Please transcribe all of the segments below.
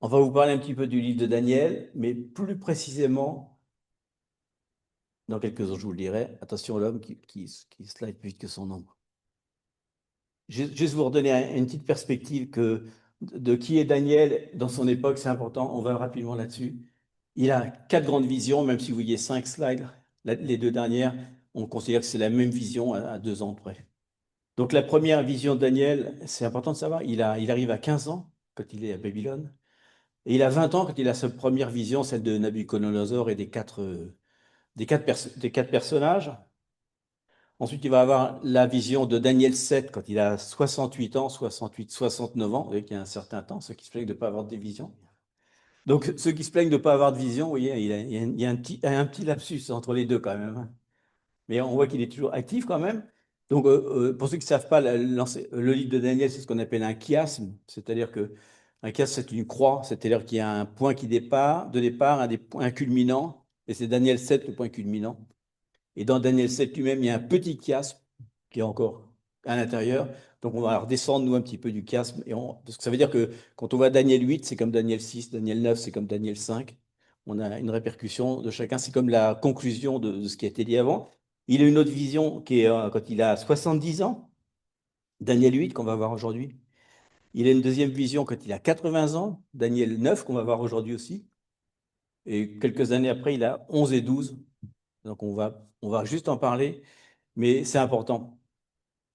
On va vous parler un petit peu du livre de Daniel, mais plus précisément, dans quelques jours, je vous le dirai. Attention, l'homme qui slide plus vite que son ombre. Juste vous redonner une petite perspective de qui est Daniel dans son époque, c'est important, on va rapidement là-dessus. Il a 4 grandes visions, même si vous voyez 5 slides, les 2 dernières, on considère que c'est la même vision à 2 ans près. Donc la première vision de Daniel, c'est important de savoir, il arrive à 15 ans quand il est à Babylone. Et il a 20 ans quand il a sa première vision, celle de Nabuchodonosor et des quatre personnages. Ensuite, il va avoir la vision de Daniel 7 quand il a 68 ans, 68, 69 ans. Vous voyez qu'il y a un certain temps, ceux qui se plaignent de ne pas avoir de vision. Donc, ceux qui se plaignent de ne pas avoir de vision, vous voyez, il y a un petit lapsus entre les deux quand même, hein. Mais on voit qu'il est toujours actif quand même. Donc, pour ceux qui ne savent pas, le livre de Daniel, c'est ce qu'on appelle un chiasme, c'est-à-dire que un chiasme, c'est une croix, c'est-à-dire qu'il y a un point de départ, un des points culminants, et c'est Daniel 7, le point culminant. Et dans Daniel 7 lui-même, il y a un petit chiasme qui est encore à l'intérieur. Donc, on va redescendre, nous, un petit peu du chiasme. Parce que ça veut dire que quand on voit Daniel 8, c'est comme Daniel 6, Daniel 9, c'est comme Daniel 5. On a une répercussion de chacun. C'est comme la conclusion de ce qui a été dit avant. Il a une autre vision qui est quand il a 70 ans, Daniel 8, qu'on va voir aujourd'hui. Il a une deuxième vision quand il a 80 ans, Daniel 9, qu'on va voir aujourd'hui aussi. Et quelques années après, il a 11 et 12. Donc, on va juste en parler, mais c'est important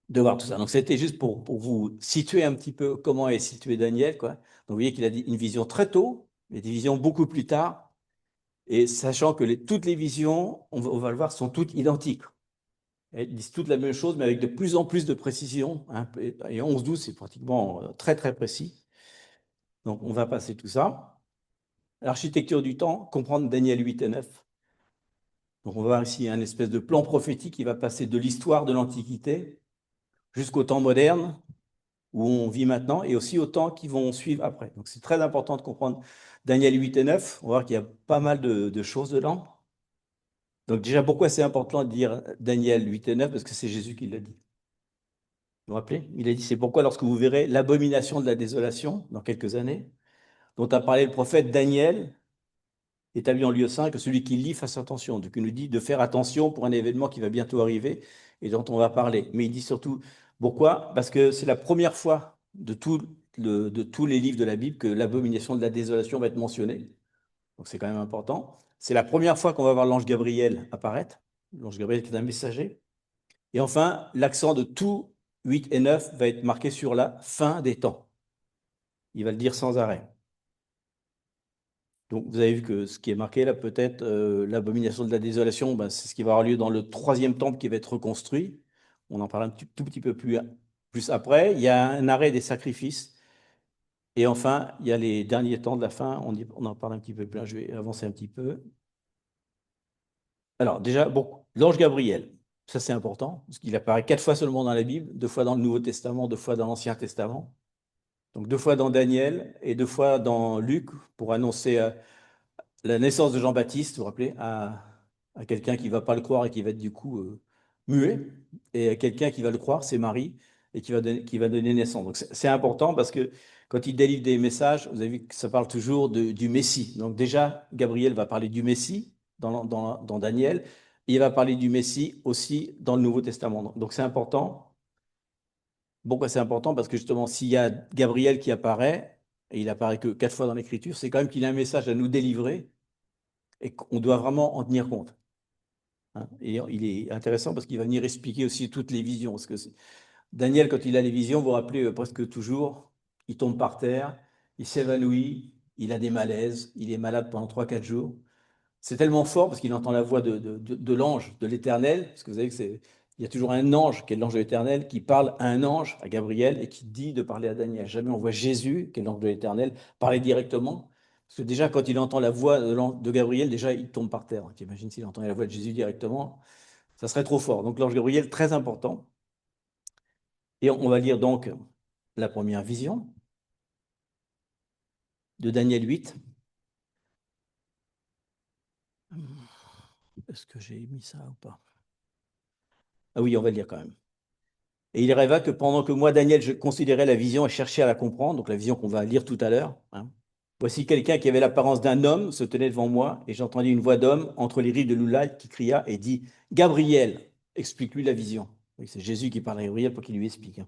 de voir tout ça. Donc, c'était juste pour vous situer un petit peu comment est situé Daniel, quoi. Donc, vous voyez qu'il a une vision très tôt, mais des visions beaucoup plus tard. Et sachant que toutes les visions, on va le voir, sont toutes identiques. Elles disent toutes la même chose, mais avec de plus en plus de précision, hein. Et 11-12, c'est pratiquement très, très précis. Donc, on va passer tout ça. L'architecture du temps, comprendre Daniel 8 et 9. Donc, on va voir ici un espèce de plan prophétique qui va passer de l'histoire de l'Antiquité jusqu'au temps moderne, où on vit maintenant, et aussi aux temps qui vont suivre après. Donc, c'est très important de comprendre Daniel 8 et 9. On va voir qu'il y a pas mal de choses dedans. Donc, déjà, pourquoi c'est important de dire Daniel 8 et 9? Parce que c'est Jésus qui l'a dit. Vous vous rappelez? Il a dit, c'est pourquoi lorsque vous verrez l'abomination de la désolation dans quelques années, dont a parlé le prophète Daniel, établi en lieu saint, que celui qui lit fasse attention. Donc il nous dit de faire attention pour un événement qui va bientôt arriver et dont on va parler. Mais il dit surtout, pourquoi? Parce que c'est la première fois de tous les livres de la Bible que l'abomination de la désolation va être mentionnée. Donc c'est quand même important. C'est la première fois qu'on va voir l'ange Gabriel apparaître. L'ange Gabriel qui est un messager. Et enfin, l'accent de tout 8 et 9 va être marqué sur la fin des temps. Il va le dire sans arrêt. Donc, vous avez vu que ce qui est marqué là, peut-être, l'abomination de la désolation, ben, c'est ce qui va avoir lieu dans le troisième temple qui va être reconstruit. On en parle tout petit peu plus après. Il y a un arrêt des sacrifices. Et enfin, il y a les derniers temps de la fin. On en parle un petit peu plus. Là, je vais avancer un petit peu. Alors, déjà, bon, l'ange Gabriel, ça c'est important, parce qu'il apparaît 4 fois seulement dans la Bible, 2 fois dans le Nouveau Testament, 2 fois dans l'Ancien Testament. Donc, 2 fois dans Daniel et 2 fois dans Luc pour annoncer la naissance de Jean-Baptiste, vous vous rappelez, à quelqu'un qui ne va pas le croire et qui va être du coup muet, et à quelqu'un qui va le croire, c'est Marie, et qui va donner naissance. Donc c'est important parce que quand il délivre des messages, vous avez vu que ça parle toujours du Messie. Donc déjà, Gabriel va parler du Messie dans Daniel, et il va parler du Messie aussi dans le Nouveau Testament. Donc c'est important. Pourquoi c'est important? Parce que justement, s'il y a Gabriel qui apparaît, et il apparaît que 4 fois dans l'Écriture, c'est quand même qu'il a un message à nous délivrer et qu'on doit vraiment en tenir compte, hein. Et il est intéressant parce qu'il va venir expliquer aussi toutes les visions. Parce que Daniel, quand il a les visions, vous vous rappelez presque toujours, il tombe par terre, il s'évanouit, il a des malaises, il est malade pendant 3 4 jours. C'est tellement fort parce qu'il entend la voix de l'ange de l'Éternel, parce que vous savez que il y a toujours un ange qui est l'ange de l'Éternel qui parle à un ange, à Gabriel, et qui dit de parler à Daniel. Jamais on voit Jésus, qui est l'ange de l'Éternel, parler directement. Parce que déjà, quand il entend la voix de Gabriel, déjà, il tombe par terre. Tu imagines s'il entendait la voix de Jésus directement, ça serait trop fort. Donc l'ange Gabriel, très important. Et on va lire donc la première vision de Daniel 8. Est-ce que j'ai mis ça ou pas? Ah oui, on va le lire quand même. Et il rêva que pendant que moi, Daniel, je considérais la vision et cherchais à la comprendre, donc la vision qu'on va lire tout à l'heure, hein, Voici quelqu'un qui avait l'apparence d'un homme se tenait devant moi, et j'entendis une voix d'homme entre les rives de l'Oulal qui cria et dit, Gabriel, explique-lui la vision. Oui, c'est Jésus qui parle à Gabriel pour qu'il lui explique, hein.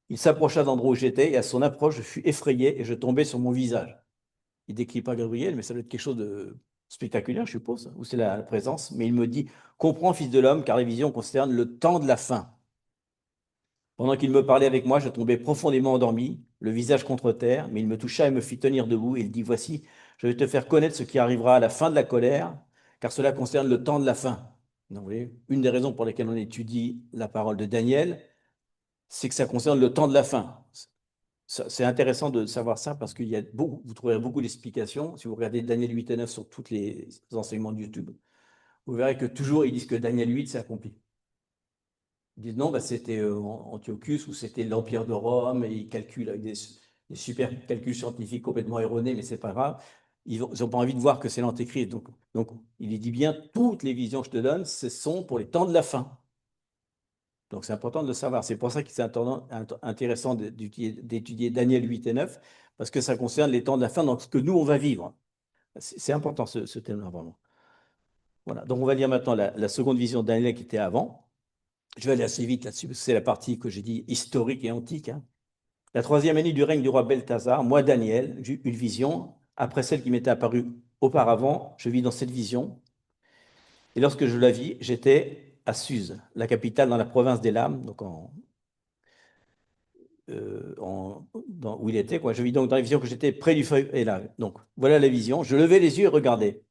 Il s'approcha d'endroit où j'étais, et à son approche, je fus effrayé et je tombai sur mon visage. Il décrit pas Gabriel, mais ça doit être quelque chose de spectaculaire, je suppose, ou c'est la présence. Mais il me dit, comprends, fils de l'homme, car les visions concernent le temps de la fin. Pendant qu'il me parlait avec moi, je tombais profondément endormi, le visage contre terre, mais il me toucha et me fit tenir debout, et il dit, voici, je vais te faire connaître ce qui arrivera à la fin de la colère, car cela concerne le temps de la fin. Donc, vous voyez, une des raisons pour lesquelles on étudie la parole de Daniel, c'est que ça concerne le temps de la fin. C'est intéressant de savoir ça parce qu'il y a beaucoup, vous trouverez beaucoup d'explications. Si vous regardez Daniel 8 et 9 sur tous les enseignements de YouTube, vous verrez que toujours ils disent que Daniel 8 s'est accompli. Ils disent non, bah, c'était Antiochus ou c'était l'Empire de Rome et ils calculent avec des super calculs scientifiques complètement erronés, mais c'est pas grave. Ils n'ont pas envie de voir que c'est l'Antéchrist. Donc, il dit bien toutes les visions que je te donne, ce sont pour les temps de la fin. Donc, c'est important de le savoir. C'est pour ça que c'est intéressant d'étudier Daniel 8 et 9, parce que ça concerne les temps de la fin, donc ce que nous, on va vivre. C'est important, ce thème-là, vraiment. Voilà. Donc, on va lire maintenant la seconde vision de Daniel qui était avant. Je vais aller assez vite là-dessus, parce que c'est la partie que j'ai dit historique et antique, hein. La troisième année du règne du roi Belthazar, moi, Daniel, j'ai eu une vision. Après celle qui m'était apparue auparavant, je vis dans cette vision. Et lorsque je la vis, j'étais à Suse, la capitale dans la province des Lames, donc où il était, quoi. Je vis donc dans la vision que j'étais près du feu. Et là, donc, voilà la vision. Je levai les yeux et regardais.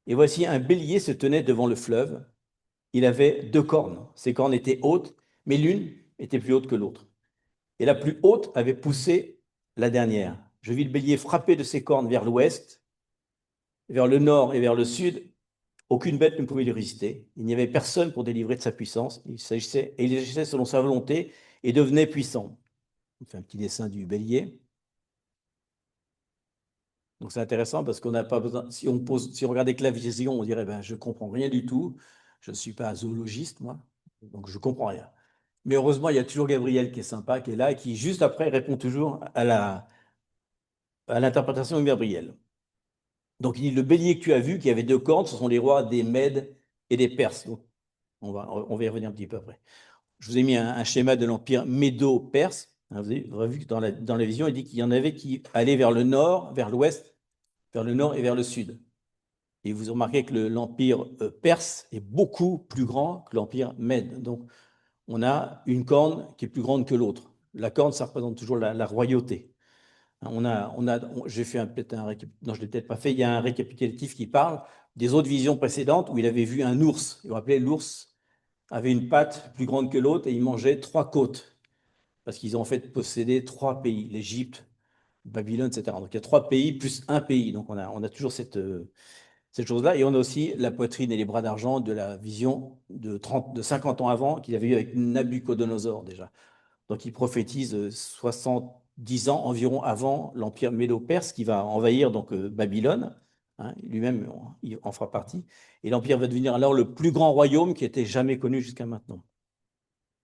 Et voici un bélier se tenait devant le fleuve. Il avait deux cornes. Ses cornes étaient hautes, mais l'une était plus haute que l'autre. Et la plus haute avait poussé la dernière. Je vis le bélier frapper de ses cornes vers l'ouest, vers le nord et vers le sud. Aucune bête ne pouvait lui résister. Il n'y avait personne pour délivrer de sa puissance. Il agissait selon sa volonté et devenait puissant. On fait un petit dessin du bélier. Donc c'est intéressant parce qu'on n'a pas besoin. Si on regardait que la vision, on dirait ben je comprends rien du tout. Je ne suis pas zoologiste moi, donc je comprends rien. Mais heureusement, il y a toujours Gabriel qui est sympa, qui est là, et qui juste après répond toujours à l'interprétation de Gabriel. Donc il dit le bélier que tu as vu, qui avait deux cornes, ce sont les rois des Mèdes et des Perses. Donc, on va y revenir un petit peu après. Je vous ai mis un schéma de l'empire médo-perse. Vous avez vu que dans la vision, il dit qu'il y en avait qui allaient vers le nord, vers l'ouest, vers le nord et vers le sud. Et vous remarquez que l'empire perse est beaucoup plus grand que l'empire mède. Donc, on a une corne qui est plus grande que l'autre. La corne, ça représente toujours la royauté. J'ai fait peut-être non, je l'ai peut-être pas fait. Il y a un récapitulatif qui parle des autres visions précédentes où il avait vu un ours. Il vous rappelez, l'ours avait une patte plus grande que l'autre et il mangeait trois côtes parce qu'ils ont en fait possédé trois pays, l'Égypte, Babylone, etc. Donc il y a trois pays plus un pays. Donc on a toujours cette chose-là. Et on a aussi la poitrine et les bras d'argent de la vision de 50 ans avant qu'il avait eu avec Nabucodonosor déjà. Donc il prophétise 70 ans environ avant l'empire médo-perse qui va envahir donc Babylone. Hein, lui-même il en fera partie. Et l'empire va devenir alors le plus grand royaume qui était jamais connu jusqu'à maintenant.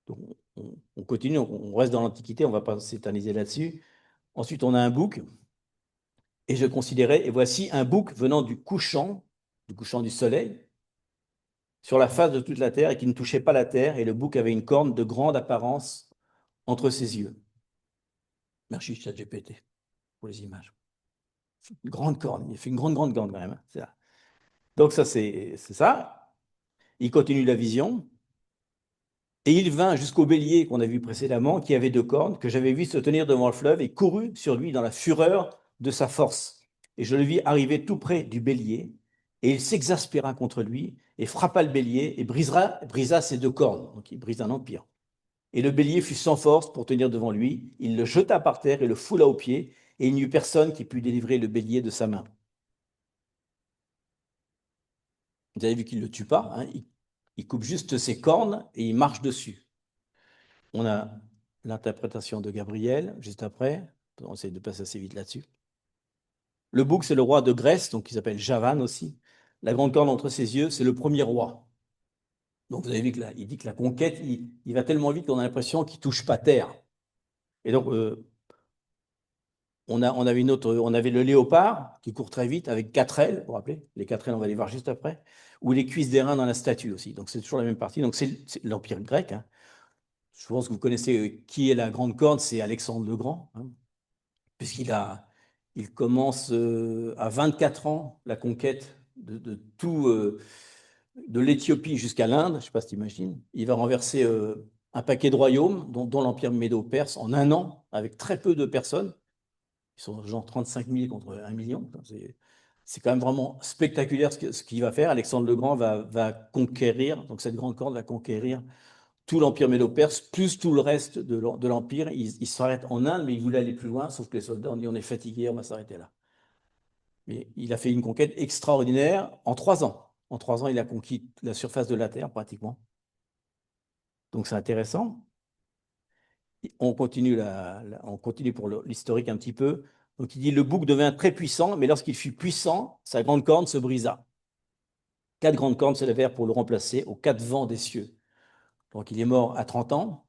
Donc on continue, on reste dans l'Antiquité, on ne va pas s'éterniser là-dessus. Ensuite, on a un bouc. Et je considérais, et voici un bouc venant du couchant du soleil, sur la face de toute la terre et qui ne touchait pas la terre. Et le bouc avait une corne de grande apparence entre ses yeux. Merci ChatGPT pour les images. Une grande corne, il fait une grande corne quand même, hein. C'est ça. Donc ça, c'est ça. Il continue la vision. Et il vint jusqu'au bélier qu'on a vu précédemment, qui avait deux cornes, que j'avais vu se tenir devant le fleuve et courut sur lui dans la fureur de sa force. Et je le vis arriver tout près du bélier, et il s'exaspéra contre lui, et frappa le bélier, et brisa ses deux cornes. Donc il brise un empire. Et le bélier fut sans force pour tenir devant lui. Il le jeta par terre et le foula aux pieds, et il n'y eut personne qui pût délivrer le bélier de sa main. Vous avez vu qu'il ne le tue pas, hein, il coupe juste ses cornes et il marche dessus. On a l'interprétation de Gabriel juste après. On essaie de passer assez vite là-dessus. Le bouc, c'est le roi de Grèce, donc il s'appelle Javan aussi. La grande corne entre ses yeux, c'est le premier roi. Donc vous avez vu que là, il dit que la conquête, il va tellement vite qu'on a l'impression qu'il ne touche pas terre. Et donc, on avait on avait le léopard qui court très vite avec 4 ailes, vous vous rappelez? Les 4 ailes, on va les voir juste après, ou les cuisses d'airain dans la statue aussi. Donc c'est toujours la même partie. Donc c'est l'Empire grec, hein. Je pense que vous connaissez qui est la grande corne, c'est Alexandre le Grand, hein, il commence à 24 ans la conquête de tout, de l'Éthiopie jusqu'à l'Inde, je ne sais pas si tu imagines. Il va renverser un paquet de royaumes, dont l'Empire médo-perse, en un an, avec très peu de personnes. Ils sont genre 35 000 contre 1 million. C'est quand même vraiment spectaculaire ce qu'il va faire. Alexandre le Grand va conquérir, donc cette grande corde va conquérir tout l'Empire médo-perse, plus tout le reste de l'Empire. Il s'arrête en Inde, mais il voulait aller plus loin, sauf que les soldats ont dit on est fatigués, on va s'arrêter là. Mais il a fait une conquête extraordinaire en 3 ans. En 3 ans, il a conquis la surface de la Terre pratiquement. Donc c'est intéressant. On continue pour l'historique un petit peu. Donc il dit le bouc devint très puissant, mais lorsqu'il fut puissant, sa grande corne se brisa. 4 grandes cornes se levèrent pour le remplacer aux 4 vents des cieux. Donc il est mort à 30 ans,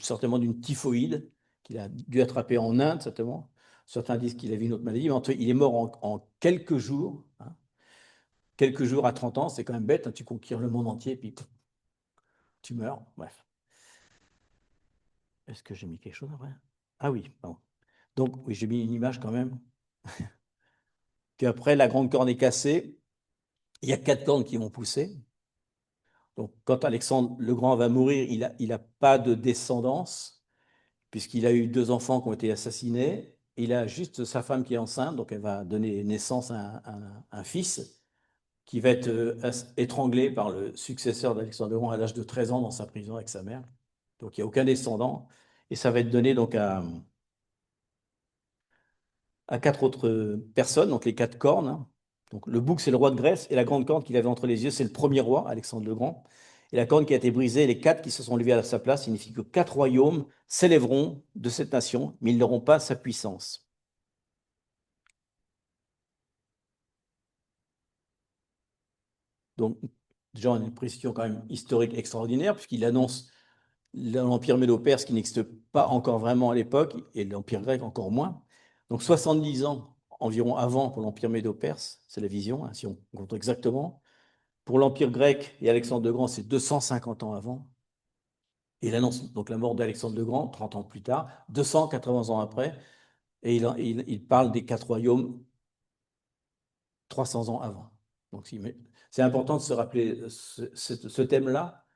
certainement d'une typhoïde qu'il a dû attraper en Inde, certainement. Certains disent qu'il avait une autre maladie, mais il est mort en quelques jours. Hein. Quelques jours à 30 ans, c'est quand même bête, hein, tu conquiers le monde entier, puis tu meurs. Bref. Est-ce que j'ai mis quelque chose après? Ah oui, pardon. Donc, oui, j'ai mis une image quand même. Qu'après, la grande corne est cassée, il y a 4 cornes qui vont pousser. Donc, quand Alexandre le Grand va mourir, il a pas de descendance, puisqu'il a eu 2 enfants qui ont été assassinés. Il a juste sa femme qui est enceinte, donc elle va donner naissance à un fils qui va être étranglé par le successeur d'Alexandre le Grand à l'âge de 13 ans dans sa prison avec sa mère. Donc, il n'y a aucun descendant. Et ça va être donné donc à 4 autres personnes, donc les 4 cornes. Hein. Donc le bouc, c'est le roi de Grèce, et la grande corne qu'il avait entre les yeux, c'est le premier roi, Alexandre le Grand. Et la corne qui a été brisée, les 4 qui se sont levés à sa place, signifie que 4 royaumes s'élèveront de cette nation, mais ils n'auront pas sa puissance. Donc, déjà, on a une précision quand même historique extraordinaire, puisqu'il annonce l'Empire médo-perse qui n'existe pas encore vraiment à l'époque, et l'Empire grec encore moins. Donc 70 ans environ avant pour l'Empire médo-perse, c'est la vision, hein, si on compte exactement. Pour l'Empire grec et Alexandre le Grand, c'est 250 ans avant. Et il annonce donc la mort d'Alexandre le Grand, 30 ans plus tard, 280 ans après, et il parle des 4 royaumes 300 ans avant. Donc c'est important de se rappeler ce thème-là,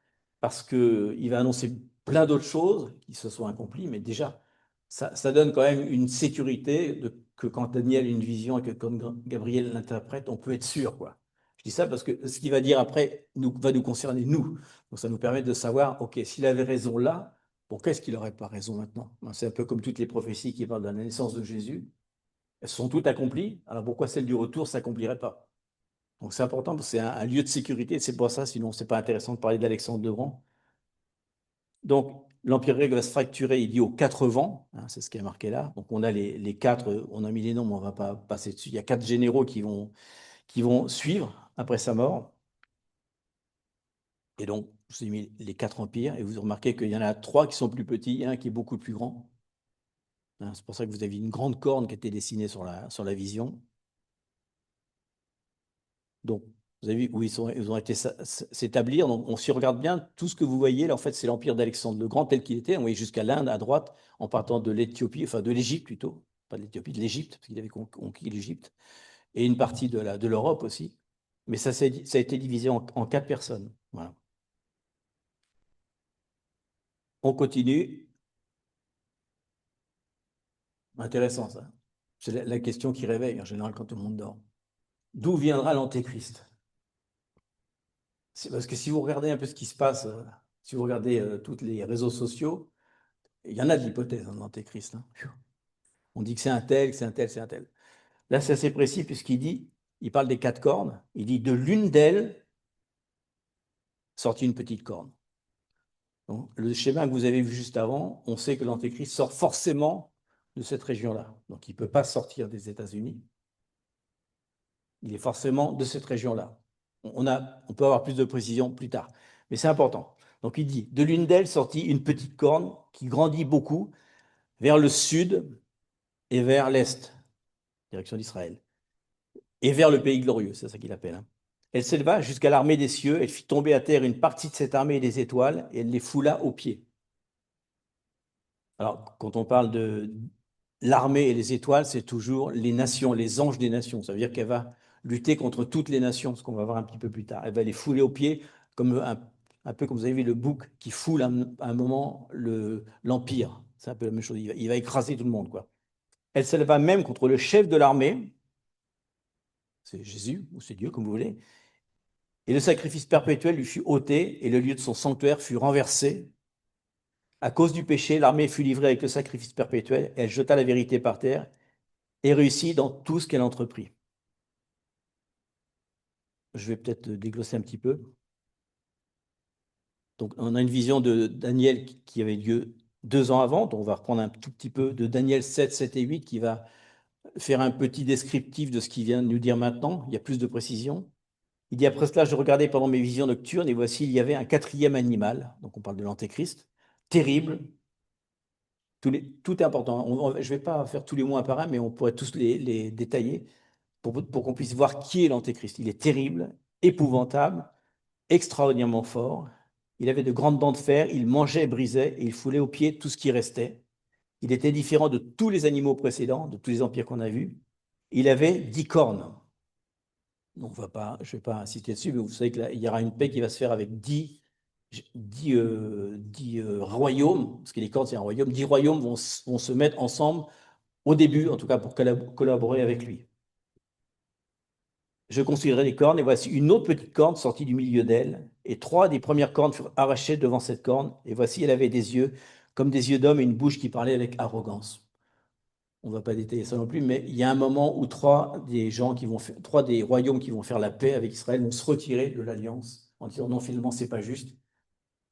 parce qu'il va annoncer plein d'autres choses qui se sont accomplies, mais déjà, ça donne quand même une sécurité que quand Daniel a une vision et que comme Gabriel l'interprète, on peut être sûr, quoi. Je dis ça parce que ce qu'il va dire après va nous concerner, nous. Donc ça nous permet de savoir, OK, s'il avait raison là, pourquoi est-ce qu'il n'aurait pas raison maintenant? C'est un peu comme toutes les prophéties qui parlent de la naissance de Jésus. Elles sont toutes accomplies, alors pourquoi celle du retour ne s'accomplirait pas? Donc c'est important, parce que c'est un lieu de sécurité, c'est pour ça, sinon c'est pas intéressant de parler d'Alexandre le Grand. Donc, l'Empire grec va se fracturer, il dit aux 4 vents, hein, c'est ce qui est marqué là. Donc, on a les 4, on a mis les noms, mais on ne va pas passer dessus. Il y a 4 généraux qui vont suivre après sa mort. Et donc, je vous ai mis les 4 empires, et vous remarquez qu'il y en a 3 qui sont plus petits et un qui est beaucoup plus grand. Hein, c'est pour ça que vous avez une grande corne qui a été dessinée sur la vision. Donc, vous avez vu où ils ont été s'établir. Donc, on s'y regarde bien. Tout ce que vous voyez, là, en fait, c'est l'empire d'Alexandre le Grand tel qu'il était. On voyait jusqu'à l'Inde à droite, en partant de l'Éthiopie, enfin de l'Égypte plutôt, pas de l'Éthiopie, de l'Égypte, parce qu'il avait conquis l'Égypte, et une partie de l'Europe aussi. Mais ça a été divisé en 4 personnes. Voilà. On continue. Intéressant, ça. C'est la question qui réveille, en général, quand tout le monde dort. D'où viendra l'Antéchrist? C'est parce que si vous regardez un peu ce qui se passe, si vous regardez tous les réseaux sociaux, il y en a de l'hypothèse dans l'antéchrist. Hein. On dit que c'est un tel, que c'est un tel, c'est un tel. Là, c'est assez précis puisqu'il dit, il parle des 4 cornes, il dit de l'une d'elles sortit une petite corne. Donc, le schéma que vous avez vu juste avant, on sait que l'antéchrist sort forcément de cette région-là. Donc, il ne peut pas sortir des États-Unis. Il est forcément de cette région-là. On peut avoir plus de précision plus tard, mais c'est important. Donc, il dit, de l'une d'elles sortit une petite corne qui grandit beaucoup vers le sud et vers l'est, direction d'Israël, et vers le pays glorieux, c'est ça qu'il appelle. Hein. Elle s'éleva jusqu'à l'armée des cieux, elle fit tomber à terre une partie de cette armée des étoiles, et elle les foula aux pieds. Alors, quand on parle de l'armée et les étoiles, c'est toujours les nations, les anges des nations. Ça veut dire qu'elle va lutter contre toutes les nations, ce qu'on va voir un petit peu plus tard. Elle va les fouler aux pieds, comme un peu comme vous avez vu le bouc qui foule à un moment l'empire. C'est un peu la même chose. Il va écraser tout le monde, quoi. Elle s'éleva même contre le chef de l'armée, c'est Jésus ou c'est Dieu, comme vous voulez, et le sacrifice perpétuel lui fut ôté et le lieu de son sanctuaire fut renversé. À cause du péché, l'armée fut livrée avec le sacrifice perpétuel, elle jeta la vérité par terre et réussit dans tout ce qu'elle entreprit. Je vais peut-être déglosser un petit peu. Donc, on a une vision de Daniel qui avait lieu 2 ans avant. Donc, on va reprendre un tout petit peu de Daniel 7, 7 et 8 qui va faire un petit descriptif de ce qu'il vient de nous dire maintenant. Il y a plus de précision. Il dit, après cela, je regardais pendant mes visions nocturnes et voici, il y avait un quatrième animal. Donc, on parle de l'Antéchrist, terrible. Tout est important. Je ne vais pas faire tous les mots un par un, mais on pourrait tous les détailler pour qu'on puisse voir qui est l'Antéchrist. Il est terrible, épouvantable, extraordinairement fort. Il avait de grandes dents de fer, il mangeait et brisait, et il foulait aux pieds tout ce qui restait. Il était différent de tous les animaux précédents, de tous les empires qu'on a vus. Il avait 10 cornes. Donc, je ne vais pas insister dessus, mais vous savez qu'il y aura une paix qui va se faire avec 10 royaumes, parce que les cornes, c'est un royaume. 10 royaumes vont se mettre ensemble, au début, en tout cas, pour collaborer avec lui. Je considérais les cornes, et voici une autre petite corne sortie du milieu d'elle, et 3 des premières cornes furent arrachées devant cette corne, et voici, elle avait des yeux comme des yeux d'homme et une bouche qui parlait avec arrogance. On ne va pas détailler ça non plus, mais il y a un moment où 3 des royaumes qui vont faire la paix avec Israël vont se retirer de l'alliance en disant non, finalement, c'est pas juste,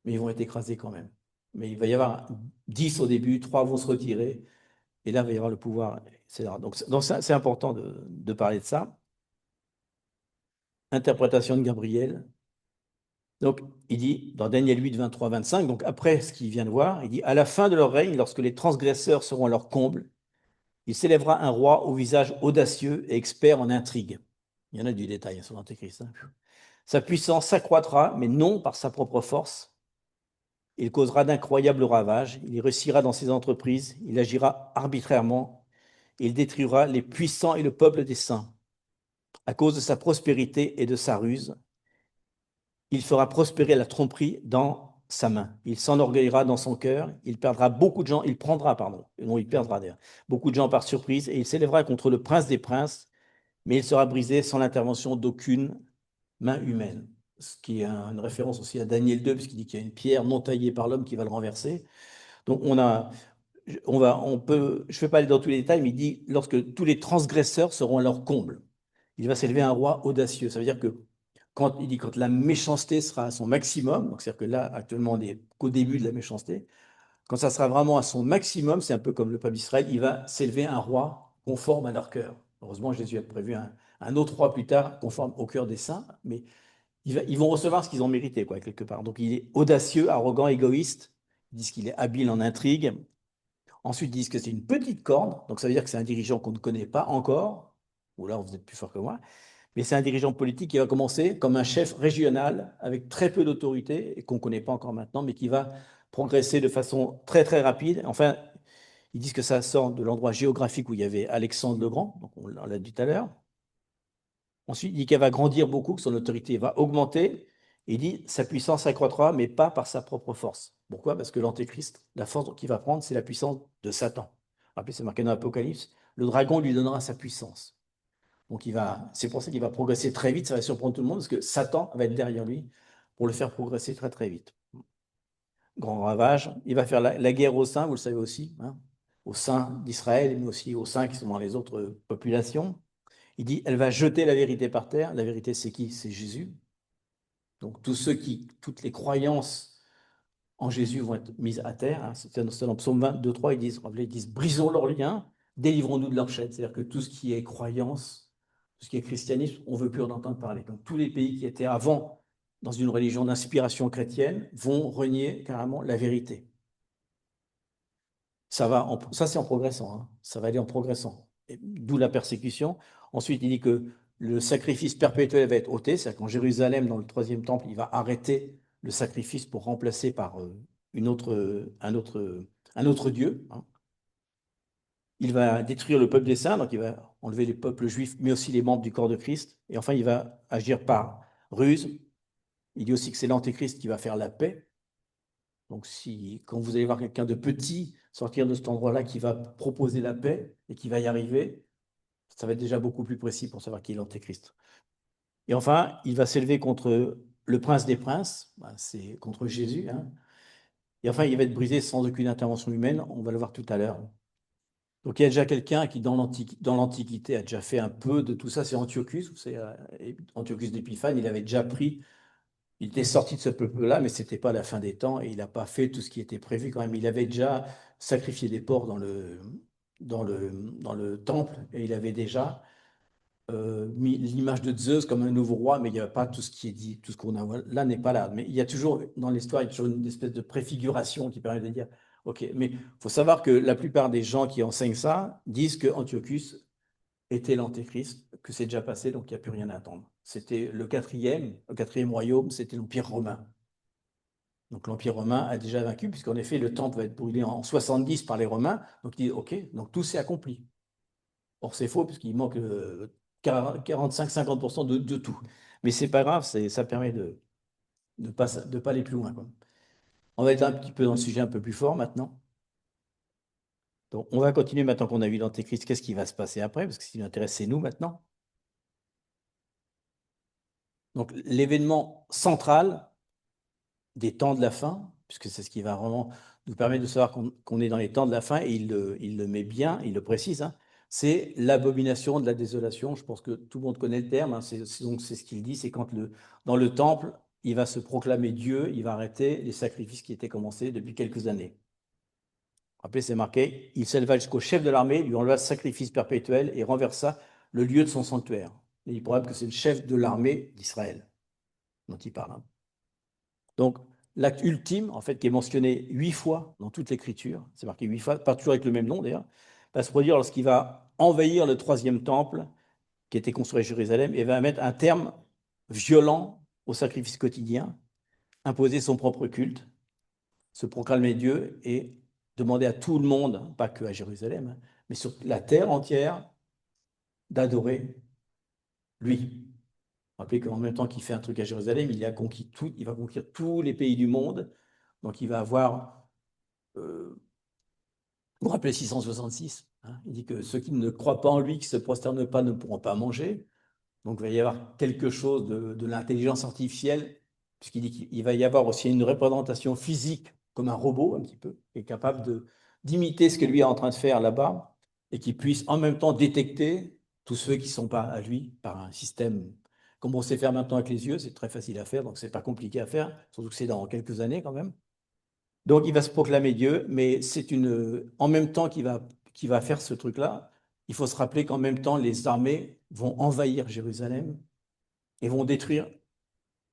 mais ils vont être écrasés quand même. Mais il va y avoir 10 au début, 3 vont se retirer, et là, il va y avoir le pouvoir, etc. Donc c'est important de parler de ça. Interprétation de Gabriel. Donc, il dit dans Daniel 8, 23, 25, donc après ce qu'il vient de voir, il dit, à la fin de leur règne, lorsque les transgresseurs seront à leur comble, il s'élèvera un roi au visage audacieux et expert en intrigue. Il y en a du détail sur l'Antéchrist. Hein. Sa puissance s'accroîtra, mais non par sa propre force. Il causera d'incroyables ravages, il réussira dans ses entreprises, il agira arbitrairement, il détruira les puissants et le peuple des saints. À cause de sa prospérité et de sa ruse, il fera prospérer la tromperie dans sa main. Il s'enorgueillira dans son cœur. Il perdra beaucoup de gens. Il prendra, pardon. Non, il perdra d'ailleurs. Beaucoup de gens par surprise. Et il s'élèvera contre le prince des princes, mais il sera brisé sans l'intervention d'aucune main humaine. Ce qui est une référence aussi à Daniel 2, puisqu'il dit qu'il y a une pierre non taillée par l'homme qui va le renverser. Donc je ne vais pas aller dans tous les détails, mais il dit lorsque tous les transgresseurs seront à leur comble, il va s'élever un roi audacieux. Ça veut dire que quand la méchanceté sera à son maximum, c'est-à-dire que là, actuellement, on n'est qu'au début de la méchanceté, quand ça sera vraiment à son maximum, c'est un peu comme le peuple d'Israël, il va s'élever un roi conforme à leur cœur. Heureusement, Jésus a prévu un autre roi plus tard, conforme au cœur des saints, mais ils vont recevoir ce qu'ils ont mérité, quoi, quelque part. Donc il est audacieux, arrogant, égoïste. Ils disent qu'il est habile en intrigue. Ensuite, ils disent que c'est une petite corne, donc ça veut dire que c'est un dirigeant qu'on ne connaît pas encore, ou là, vous êtes plus fort que moi, mais c'est un dirigeant politique qui va commencer comme un chef régional avec très peu d'autorité et qu'on ne connaît pas encore maintenant, mais qui va progresser de façon très très rapide. Enfin, ils disent que ça sort de l'endroit géographique où il y avait Alexandre le Grand, donc on l'a dit tout à l'heure. Ensuite, il dit qu'elle va grandir beaucoup, que son autorité va augmenter. Il dit sa puissance s'accroîtra, mais pas par sa propre force. Pourquoi? Parce que l'Antéchrist, la force qu'il va prendre, c'est la puissance de Satan. Rappelez, c'est marqué dans l'Apocalypse. Le dragon lui donnera sa puissance. Donc c'est pour ça qu'il va progresser très vite, ça va surprendre tout le monde, parce que Satan va être derrière lui pour le faire progresser très très vite. Grand ravage, il va faire la guerre aux saints, vous le savez aussi, hein, aux saints d'Israël, mais aussi aux saints qui sont dans les autres populations. Il dit, elle va jeter la vérité par terre. La vérité, c'est qui? C'est Jésus. Donc toutes les croyances en Jésus vont être mises à terre. Hein. C'est dans Psaume 22, 3, ils disent, brisons leurs liens, délivrons-nous de leur chaîne. C'est-à-dire que tout ce qui est croyance, tout ce qui est christianisme, on ne veut plus en entendre parler. Donc tous les pays qui étaient avant dans une religion d'inspiration chrétienne vont renier carrément la vérité. ça c'est en progressant, hein. Ça va aller en progressant. D'où la persécution. Ensuite, il dit que le sacrifice perpétuel va être ôté, c'est-à-dire qu'en Jérusalem, dans le troisième temple, il va arrêter le sacrifice pour remplacer par un autre Dieu, hein. Il va détruire le peuple des saints, donc il va enlever les peuples juifs, mais aussi les membres du corps de Christ. Et enfin, il va agir par ruse. Il dit aussi que c'est l'Antéchrist qui va faire la paix. Donc, quand vous allez voir quelqu'un de petit sortir de cet endroit-là qui va proposer la paix et qui va y arriver, ça va être déjà beaucoup plus précis pour savoir qui est l'Antéchrist. Et enfin, il va s'élever contre le prince des princes, c'est contre Jésus, hein. Et enfin, il va être brisé sans aucune intervention humaine, on va le voir tout à l'heure. Donc, il y a déjà quelqu'un qui, dans l'Antiquité, a déjà fait un peu de tout ça, c'est Antiochus. Antiochus d'Épiphane, il était sorti de ce peuple-là, mais ce n'était pas la fin des temps, et il n'a pas fait tout ce qui était prévu quand même. Il avait déjà sacrifié des porcs dans le temple, et il avait déjà mis l'image de Zeus comme un nouveau roi, mais il n'y a pas tout ce qui est dit, tout ce qu'on a là n'est pas là. Mais il y a toujours, dans l'histoire, il y a toujours une espèce de préfiguration qui permet de dire, OK, mais il faut savoir que la plupart des gens qui enseignent ça disent que Antiochus était l'Antéchrist, que c'est déjà passé, donc il n'y a plus rien à attendre. C'était le quatrième royaume, c'était l'Empire romain. Donc l'Empire romain a déjà vaincu, puisqu'en effet, le temple va être brûlé en 70 par les Romains. Donc il dit, OK, donc tout s'est accompli. Or, c'est faux, puisqu'il manque 45-50% de tout. Mais c'est pas grave, ça permet de ne pas aller plus loin, quoi. On va être un petit peu dans le sujet un peu plus fort maintenant. Donc, on va continuer maintenant qu'on a vu l'Antéchrist. Qu'est-ce qui va se passer après? Parce que ce qui nous intéresse, c'est nous maintenant. Donc, l'événement central des temps de la fin, puisque c'est ce qui va vraiment nous permettre de savoir qu'on est dans les temps de la fin, et il le met bien, il le précise, hein, c'est l'abomination de la désolation. Je pense que tout le monde connaît le terme, hein, donc c'est ce qu'il dit, c'est quand dans le temple, il va se proclamer Dieu, il va arrêter les sacrifices qui étaient commencés depuis quelques années. Rappelez, c'est marqué, il s'éleva jusqu'au chef de l'armée, lui enleva le sacrifice perpétuel et renversa le lieu de son sanctuaire. Et il pourrait que c'est le chef de l'armée d'Israël dont il parle, hein. Donc, l'acte ultime, en fait, qui est mentionné 8 fois dans toute l'Écriture, c'est marqué 8 fois, pas toujours avec le même nom d'ailleurs, va se produire lorsqu'il va envahir le troisième temple qui était construit à Jérusalem et va mettre un terme violent au sacrifice quotidien, imposer son propre culte, se proclamer Dieu et demander à tout le monde, pas que à Jérusalem, mais sur la terre entière, d'adorer lui. Rappelez qu'en même temps qu'il fait un truc à Jérusalem, il va conquérir tous les pays du monde. Donc il va avoir, vous vous rappelez 666, hein, il dit que ceux qui ne croient pas en lui, qui ne se prosternent pas, ne pourront pas manger. Donc il va y avoir quelque chose de l'intelligence artificielle, puisqu'il dit qu'il va y avoir aussi une représentation physique, comme un robot un petit peu, qui est capable d'imiter ce que lui est en train de faire là-bas, et qui puisse en même temps détecter tous ceux qui ne sont pas à lui par un système. Comme on sait faire maintenant avec les yeux, c'est très facile à faire, donc ce n'est pas compliqué à faire, surtout que c'est dans quelques années quand même. Donc il va se proclamer Dieu, mais en même temps qu'il va faire ce truc-là, il faut se rappeler qu'en même temps, les armées vont envahir Jérusalem et vont détruire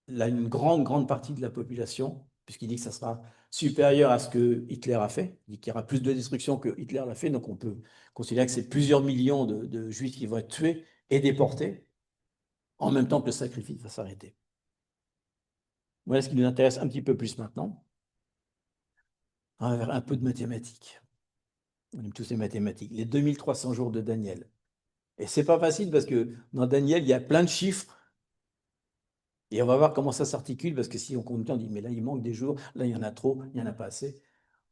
une grande partie de la population, puisqu'il dit que ça sera supérieur à ce que Hitler a fait. Il dit qu'il y aura plus de destruction que Hitler l'a fait, donc on peut considérer que c'est plusieurs millions de Juifs qui vont être tués et déportés, en même temps que le sacrifice va s'arrêter. Voilà ce qui nous intéresse un petit peu plus maintenant. On va faire un peu de mathématiques. On aime tous les mathématiques. Les 2300 jours de Daniel. Et c'est pas facile parce que dans Daniel, il y a plein de chiffres. Et on va voir comment ça s'articule, parce que si on compte bien, on dit, mais là, il manque des jours, là, il y en a trop, il n'y en a pas assez.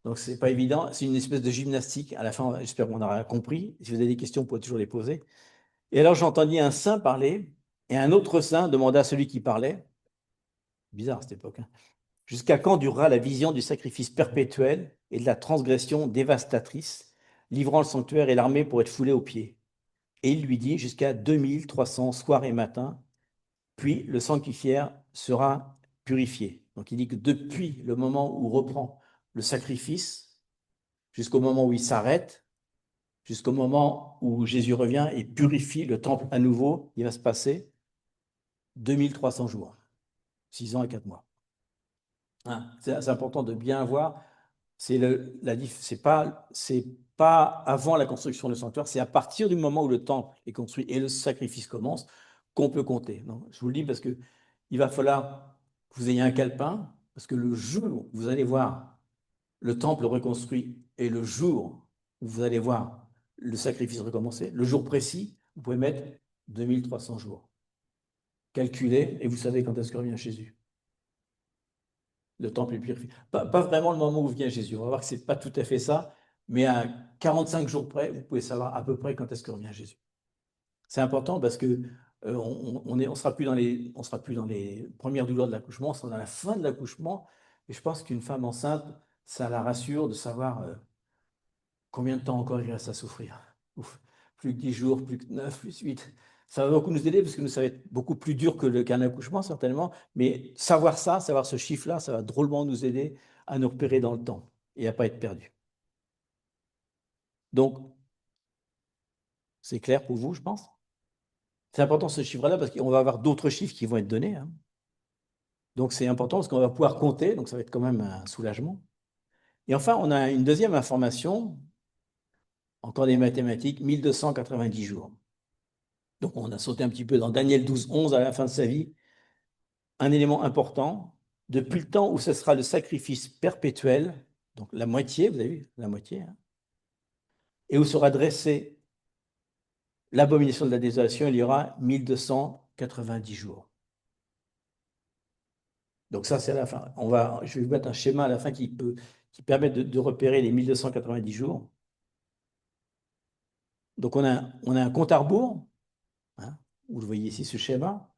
Donc, c'est pas évident. C'est une espèce de gymnastique. À la fin, j'espère qu'on aura compris. Si vous avez des questions, vous pouvez toujours les poser. Et alors, j'ai entendu un saint parler, et un autre saint demander à celui qui parlait, bizarre à cette époque, hein, jusqu'à quand durera la vision du sacrifice perpétuel et de la transgression dévastatrice, livrant le sanctuaire et l'armée pour être foulés aux pieds? Et il lui dit, jusqu'à 2300 soir et matin, puis le sanctuaire sera purifié. Donc il dit que depuis le moment où reprend le sacrifice, jusqu'au moment où il s'arrête, jusqu'au moment où Jésus revient et purifie le temple à nouveau, il va se passer 2300 jours, 6 ans et 4 mois. Hein, c'est important de bien voir C'est pas avant la construction du sanctuaire, c'est à partir du moment où le temple est construit et le sacrifice commence qu'on peut compter. Non, je vous le dis parce que il va falloir que vous ayez un calepin, parce que le jour où vous allez voir le temple reconstruit et le jour où vous allez voir le sacrifice recommencer, le jour précis, vous pouvez mettre 2300 jours. Calculez et vous savez quand est-ce que revient Jésus. Le temple est purifié. Pas vraiment le moment où vient Jésus. On va voir que ce n'est pas tout à fait ça, mais à 45 jours près, vous pouvez savoir à peu près quand est-ce que revient Jésus. C'est important parce que on sera plus on sera plus dans les premières douleurs de l'accouchement, on sera dans la fin de l'accouchement. Et je pense qu'une femme enceinte, ça la rassure de savoir combien de temps encore il reste à souffrir. Ouf, plus que 10 jours, plus que 9, plus 8. Ça va beaucoup nous aider parce que nous, ça va être beaucoup plus dur qu'un accouchement, certainement. Mais savoir ça, savoir ce chiffre-là, ça va drôlement nous aider à nous repérer dans le temps et à ne pas être perdus. Donc, c'est clair pour vous, je pense. C'est important ce chiffre-là parce qu'on va avoir d'autres chiffres qui vont être donnés. Hein. Donc, c'est important parce qu'on va pouvoir compter. Donc, ça va être quand même un soulagement. Et enfin, on a une deuxième information, encore des mathématiques, 1290 jours. Donc, on a sauté un petit peu dans Daniel 12, 11 à la fin de sa vie. Un élément important, depuis le temps où ce sera le sacrifice perpétuel, donc la moitié, vous avez vu, la moitié, hein, et où sera dressée l'abomination de la désolation, il y aura 1290 jours. Donc ça, c'est à la fin. Je vais vous mettre un schéma à la fin qui permet de repérer les 1290 jours. Donc on a un compte à rebours, hein, vous le voyez ici ce schéma.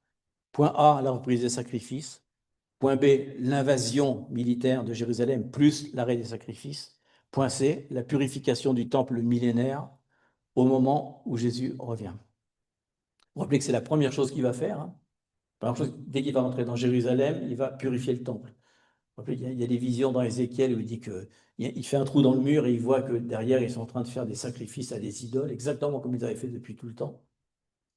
Point A, la reprise des sacrifices. Point B, l'invasion militaire de Jérusalem plus l'arrêt des sacrifices. Point C, la purification du temple millénaire au moment où Jésus revient. Vous vous rappelez que c'est la première chose qu'il va faire. Hein. Dès qu'il va entrer dans Jérusalem, il va purifier le temple. Vous vous rappelez qu'il y a des visions dans Ézéchiel où il dit qu'il fait un trou dans le mur et il voit que derrière, ils sont en train de faire des sacrifices à des idoles, exactement comme ils avaient fait depuis tout le temps.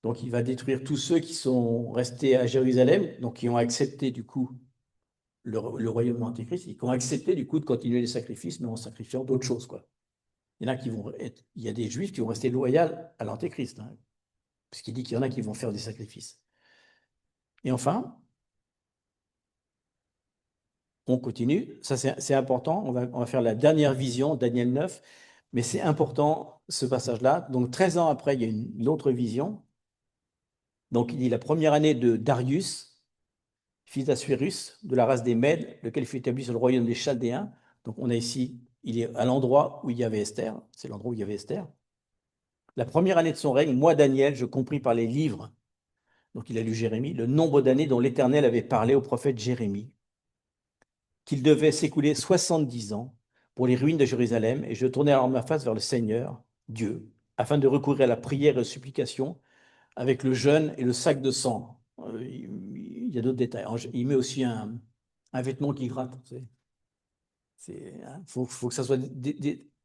Donc il va détruire tous ceux qui sont restés à Jérusalem, donc qui ont accepté du coup le royaume antéchrist, qui ont accepté du coup de continuer les sacrifices, mais en sacrifiant d'autres choses, quoi. Il y a des juifs qui vont rester loyaux à l'antéchrist, hein, puisqu'il dit qu'il y en a qui vont faire des sacrifices. Et enfin, on continue, ça c'est important, on va faire la dernière vision, Daniel 9, mais c'est important ce passage-là. Donc 13 ans après, il y a une autre vision. Donc il dit la première année de Darius, fils d'Assuérus, de la race des Mèdes, lequel fut établi sur le royaume des Chaldéens. Donc on a ici, il est à l'endroit où il y avait Esther, c'est l'endroit où il y avait Esther. La première année de son règne, moi Daniel, je compris par les livres, donc il a lu Jérémie, le nombre d'années dont l'Éternel avait parlé au prophète Jérémie, qu'il devait s'écouler 70 ans pour les ruines de Jérusalem, et je tournai alors ma face vers le Seigneur, Dieu, afin de recourir à la prière et à la supplication avec le jeûne et le sac de sang. Il y a d'autres détails. Il met aussi un vêtement qui gratte. Faut que ça soit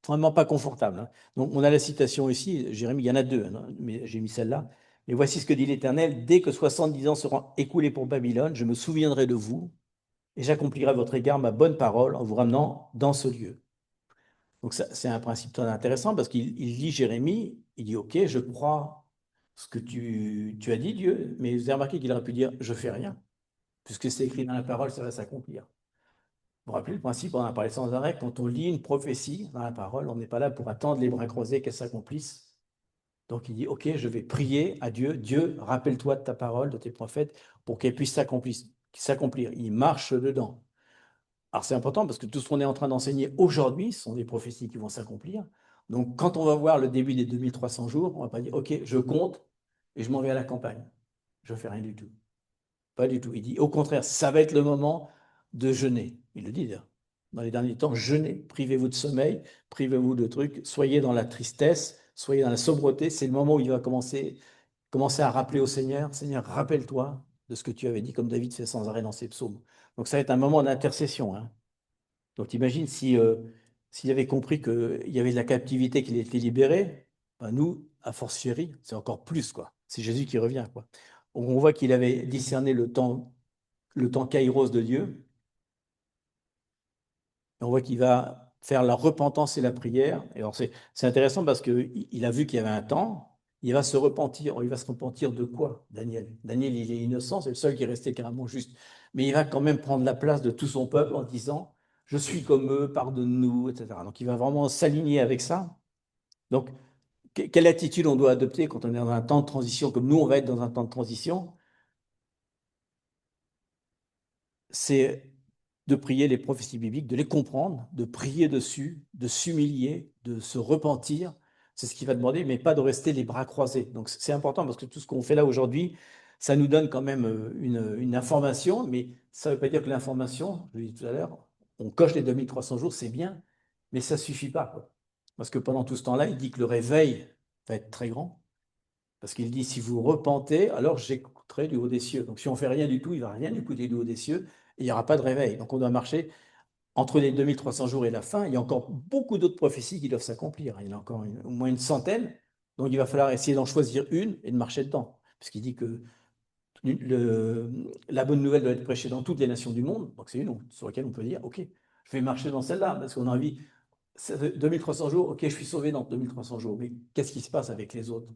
vraiment pas confortable. Hein. Donc, on a la citation ici, Jérémie, il y en a deux, hein, mais j'ai mis celle-là. Et voici ce que dit l'Éternel, dès que 70 ans seront écoulés pour Babylone, je me souviendrai de vous et j'accomplirai à votre égard ma bonne parole en vous ramenant dans ce lieu. Donc, c'est un principe très intéressant parce qu'il lit Jérémie, il dit, OK, je crois ce que tu as dit, Dieu, mais vous avez remarqué qu'il aurait pu dire, je fais rien, puisque c'est écrit dans la parole, ça va s'accomplir. Vous vous rappelez le principe, on en a parlé sans arrêt, quand on lit une prophétie dans la parole, on n'est pas là pour attendre les bras croisés qu'elle s'accomplisse. Donc il dit, OK, je vais prier à Dieu. Dieu, rappelle-toi de ta parole, de tes prophètes, pour qu'elle puisse s'accomplir. Il marche dedans. Alors c'est important parce que tout ce qu'on est en train d'enseigner aujourd'hui, ce sont des prophéties qui vont s'accomplir. Donc quand on va voir le début des 2300 jours, on ne va pas dire, OK, je compte et je m'en vais à la campagne. Je ne fais rien du tout. Pas du tout. Il dit, au contraire, ça va être le moment de jeûner. Il le dit d'ailleurs. Dans les derniers temps, jeûnez, privez-vous de sommeil, privez-vous de trucs, soyez dans la tristesse, soyez dans la sobriété. C'est le moment où il va commencer à rappeler au Seigneur, Seigneur, rappelle-toi de ce que tu avais dit, comme David fait sans arrêt dans ses psaumes. Donc ça va être un moment d'intercession. Hein. Donc imagine s'il avait compris qu'il y avait de la captivité, qu'il était libéré, ben nous, a fortiori, c'est encore plus, quoi. C'est Jésus qui revient, quoi. On voit qu'il avait discerné le temps kairos de Dieu. Et on voit qu'il va faire la repentance et la prière. Et alors c'est intéressant parce qu'il a vu qu'il y avait un temps, il va se repentir. Il va se repentir de quoi, Daniel? Daniel, il est innocent, c'est le seul qui est resté carrément juste. Mais il va quand même prendre la place de tout son peuple en disant, je suis comme eux, pardonne-nous, etc. Donc il va vraiment s'aligner avec ça. Donc, quelle attitude on doit adopter quand on est dans un temps de transition, comme nous, on va être dans un temps de transition? C'est de prier les prophéties bibliques, de les comprendre, de prier dessus, de s'humilier, de se repentir. C'est ce qu'il va demander, mais pas de rester les bras croisés. Donc c'est important parce que tout ce qu'on fait là aujourd'hui, ça nous donne quand même une information, mais ça ne veut pas dire que l'information, je l'ai dit tout à l'heure, on coche les 2300 jours, c'est bien, mais ça ne suffit pas, quoi. Parce que pendant tout ce temps-là, il dit que le réveil va être très grand. Parce qu'il dit, si vous repentez, alors j'écouterai du haut des cieux. Donc si on fait rien du tout, il ne va rien écouter du haut des cieux et il n'y aura pas de réveil. Donc on doit marcher entre les 2300 jours et la fin. Il y a encore beaucoup d'autres prophéties qui doivent s'accomplir. Il y en a encore au moins une centaine. Donc il va falloir essayer d'en choisir une et de marcher dedans. Puisqu'il dit que la bonne nouvelle doit être prêchée dans toutes les nations du monde. Donc c'est une sur laquelle on peut dire, OK, je vais marcher dans celle-là parce qu'on a envie. 2300 jours, OK, je suis sauvé dans 2300 jours. Mais qu'est-ce qui se passe avec les autres?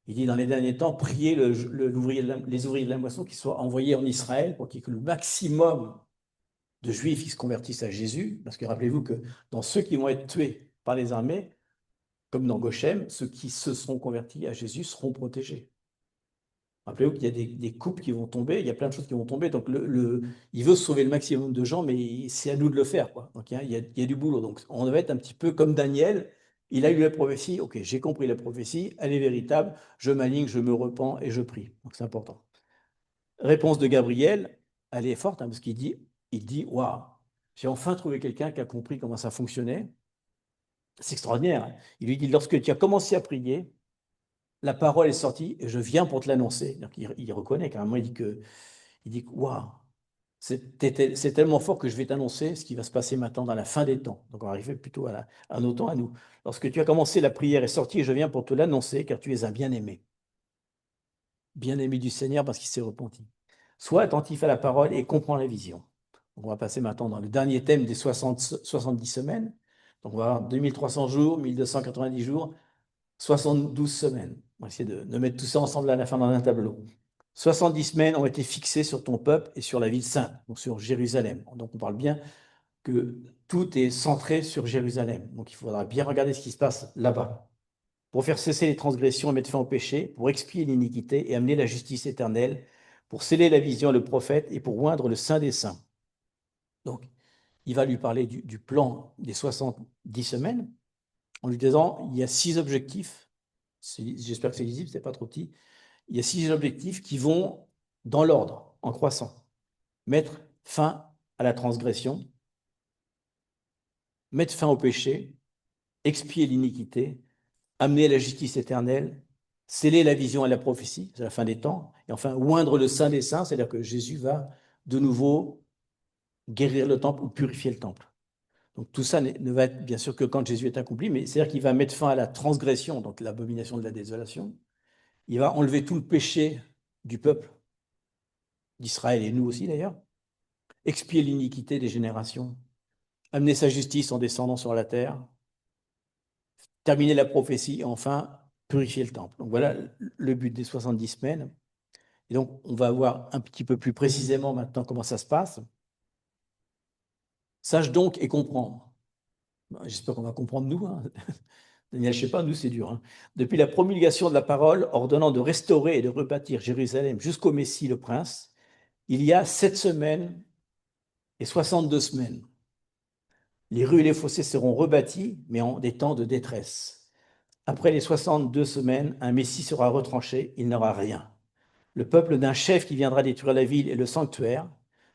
Il dit dans les derniers temps, priez les ouvriers de la moisson qui soient envoyés en Israël pour qu'il y ait que le maximum de Juifs qui se convertissent à Jésus. Parce que rappelez-vous que dans ceux qui vont être tués par les armées, comme dans Goshem, ceux qui se seront convertis à Jésus seront protégés. Rappelez-vous qu'il y a des couples qui vont tomber, il y a plein de choses qui vont tomber. Donc il veut sauver le maximum de gens, mais c'est à nous de le faire, quoi. Donc il y a du boulot. Donc on devait être un petit peu comme Daniel. Il a eu la prophétie, ok, j'ai compris la prophétie, elle est véritable, je m'aligne, je me repens et je prie. Donc c'est important. Réponse de Gabriel, elle est forte, hein, parce qu'il dit, waouh, j'ai enfin trouvé quelqu'un qui a compris comment ça fonctionnait. C'est extraordinaire, hein. Il lui dit, lorsque tu as commencé à prier, la parole est sortie et je viens pour te l'annoncer. Donc il reconnaît carrément, il dit, waouh, c'est tellement fort que je vais t'annoncer ce qui va se passer maintenant dans la fin des temps. Donc on va arriver plutôt à nos temps, à nous. Lorsque tu as commencé, la prière est sortie et je viens pour te l'annoncer car tu es un bien-aimé. Bien-aimé du Seigneur parce qu'il s'est repenti. Sois attentif à la parole et comprends la vision. Donc, on va passer maintenant dans le dernier thème des 70 semaines. Donc on va avoir 2300 jours, 1290 jours, 72 semaines. On va essayer de mettre tout ça ensemble à la fin dans un tableau. 70 semaines ont été fixées sur ton peuple et sur la ville sainte, donc sur Jérusalem. Donc on parle bien que tout est centré sur Jérusalem. Donc il faudra bien regarder ce qui se passe là-bas. Pour faire cesser les transgressions et mettre fin au péché, pour expier l'iniquité et amener la justice éternelle, pour sceller la vision et le prophète et pour oindre le Saint des Saints. Donc il va lui parler du plan des 70 semaines en lui disant il y a 6 objectifs. J'espère que c'est lisible, c'est pas trop petit. Il y a 6 objectifs qui vont dans l'ordre, en croissant. Mettre fin à la transgression, mettre fin au péché, expier l'iniquité, amener la justice éternelle, sceller la vision et la prophétie, c'est la fin des temps, et enfin oindre le Saint des Saints, c'est-à-dire que Jésus va de nouveau guérir le temple ou purifier le temple. Donc tout ça ne va être bien sûr que quand Jésus est accompli, mais c'est-à-dire qu'il va mettre fin à la transgression, donc l'abomination de la désolation. Il va enlever tout le péché du peuple d'Israël et nous aussi d'ailleurs, expier l'iniquité des générations, amener sa justice en descendant sur la terre, terminer la prophétie et enfin purifier le temple. Donc voilà le but des 70 semaines. Et donc on va voir un petit peu plus précisément maintenant comment ça se passe. Sache donc et comprendre. J'espère qu'on va comprendre nous, hein. Daniel, je ne sais pas, nous c'est dur, hein. Depuis la promulgation de la parole ordonnant de restaurer et de rebâtir Jérusalem jusqu'au Messie le Prince, il y a 7 semaines et 62 semaines. Les rues et les fossés seront rebâtis, mais en des temps de détresse. Après les 62 semaines, un Messie sera retranché, il n'aura rien. Le peuple d'un chef qui viendra détruire la ville et le sanctuaire,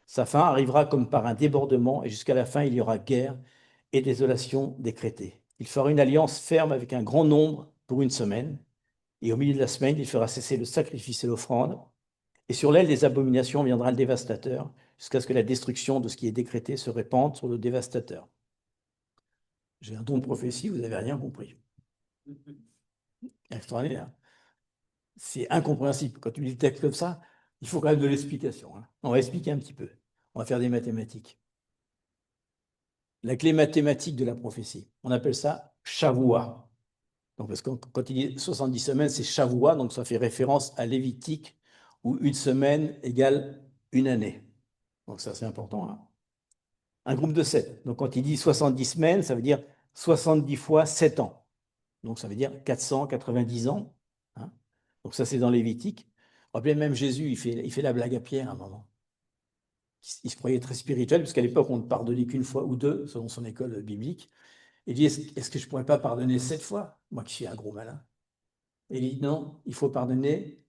sa fin arrivera comme par un débordement, et jusqu'à la fin, il y aura guerre et désolation décrétée. Il fera une alliance ferme avec un grand nombre pour une semaine, et au milieu de la semaine, il fera cesser le sacrifice et l'offrande, et sur l'aile des abominations viendra le dévastateur, jusqu'à ce que la destruction de ce qui est décrété se répande sur le dévastateur. J'ai un don de prophétie, vous n'avez rien compris. Extraordinaire. C'est incompréhensible. Quand tu lis le texte comme ça, il faut quand même de l'explication, hein. On va expliquer un petit peu. On va faire des mathématiques. la clé mathématique de la prophétie. On appelle ça Shavua. Donc, parce que quand il dit 70 semaines, c'est Shavua, donc ça fait référence à Lévitique, où une semaine égale une année. Donc ça, c'est important, hein. Un groupe de 7. Donc quand il dit 70 semaines, ça veut dire 70 fois 7 ans. Donc ça veut dire 490 ans, hein. Donc ça, c'est dans Lévitique. Rappelez, même Jésus, il fait la blague à Pierre à un moment. Il se croyait très spirituel, parce qu'à l'époque, on ne pardonnait qu'une fois ou deux, selon son école biblique. Il dit, est-ce que je ne pourrais pas pardonner 7 fois, moi qui suis un gros malin? Et il dit, non, il faut pardonner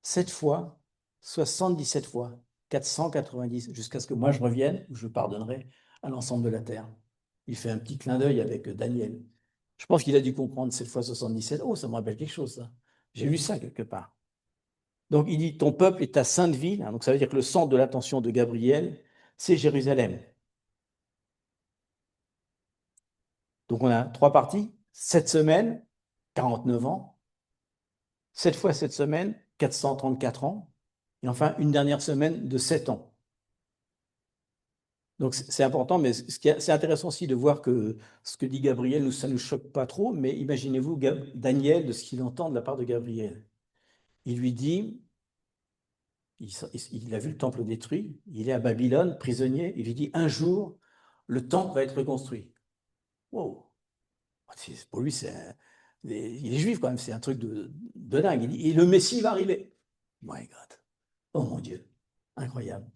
7 fois, 77 fois, 490, jusqu'à ce que moi je revienne, où je pardonnerai à l'ensemble de la terre. Il fait un petit clin d'œil avec Daniel. Je pense qu'il a dû comprendre 7 fois 77. Oh, ça me rappelle quelque chose, ça. J'ai lu ça quelque part. Donc il dit, ton peuple est ta sainte ville, hein, donc ça veut dire que le centre de l'attention de Gabriel, c'est Jérusalem. Donc on a 3 parties, 7 semaines, 49 ans, 7 fois 7 semaines, 434 ans, et enfin une dernière semaine de 7 ans. Donc c'est important, mais c'est intéressant aussi de voir que ce que dit Gabriel, ça ne nous choque pas trop, mais imaginez-vous Daniel, de ce qu'il entend de la part de Gabriel. Il lui dit, il a vu le temple détruit, il est à Babylone, prisonnier, il lui dit, un jour, le temple va être reconstruit. Wow! Pour lui, il est juif quand même, c'est un truc de dingue. Il dit, et le Messie va arriver. My God! Oh mon Dieu! Incroyable.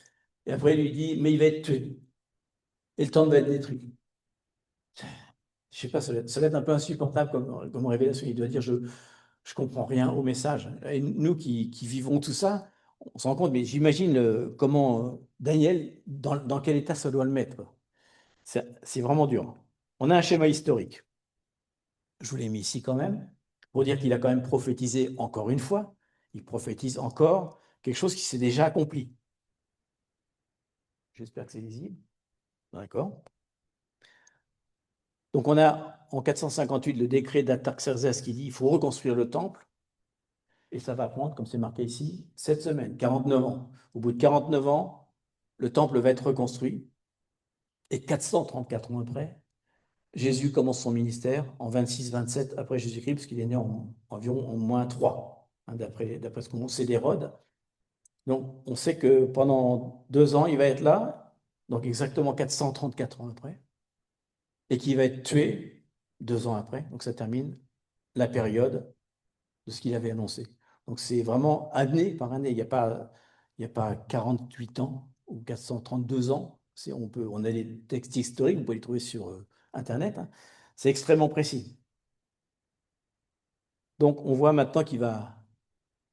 Et après, il lui dit, mais il va être tué, et le temple va être détruit. Je sais pas, ça va être un peu insupportable comme révélation. Il doit dire, je ne comprends rien au message. Et nous qui vivons tout ça, on se rend compte, mais j'imagine comment Daniel, dans quel état ça doit le mettre. C'est vraiment dur. On a un schéma historique. Je vous l'ai mis ici quand même, pour dire qu'il a quand même prophétisé encore une fois. Il prophétise encore quelque chose qui s'est déjà accompli. J'espère que c'est lisible. D'accord. Donc on a en 458 le décret d'Artaxerxès qui dit qu'il faut reconstruire le temple. Et ça va prendre, comme c'est marqué ici, 7 semaines, 49 ans. Au bout de 49 ans, le temple va être reconstruit. Et 434 ans après, Jésus commence son ministère en 26-27 après Jésus-Christ, parce qu'il est né environ en moins 3, hein, d'après ce qu'on sait d'Hérode. Donc, on sait que pendant 2 ans, il va être là, donc exactement 434 ans après, et qu'il va être tué 2 ans après. Donc, ça termine la période de ce qu'il avait annoncé. Donc c'est vraiment année par année. Il y a pas 48 ans ou 432 ans. On a les textes historiques, vous pouvez les trouver sur Internet, hein. C'est extrêmement précis. Donc on voit maintenant qu'il va...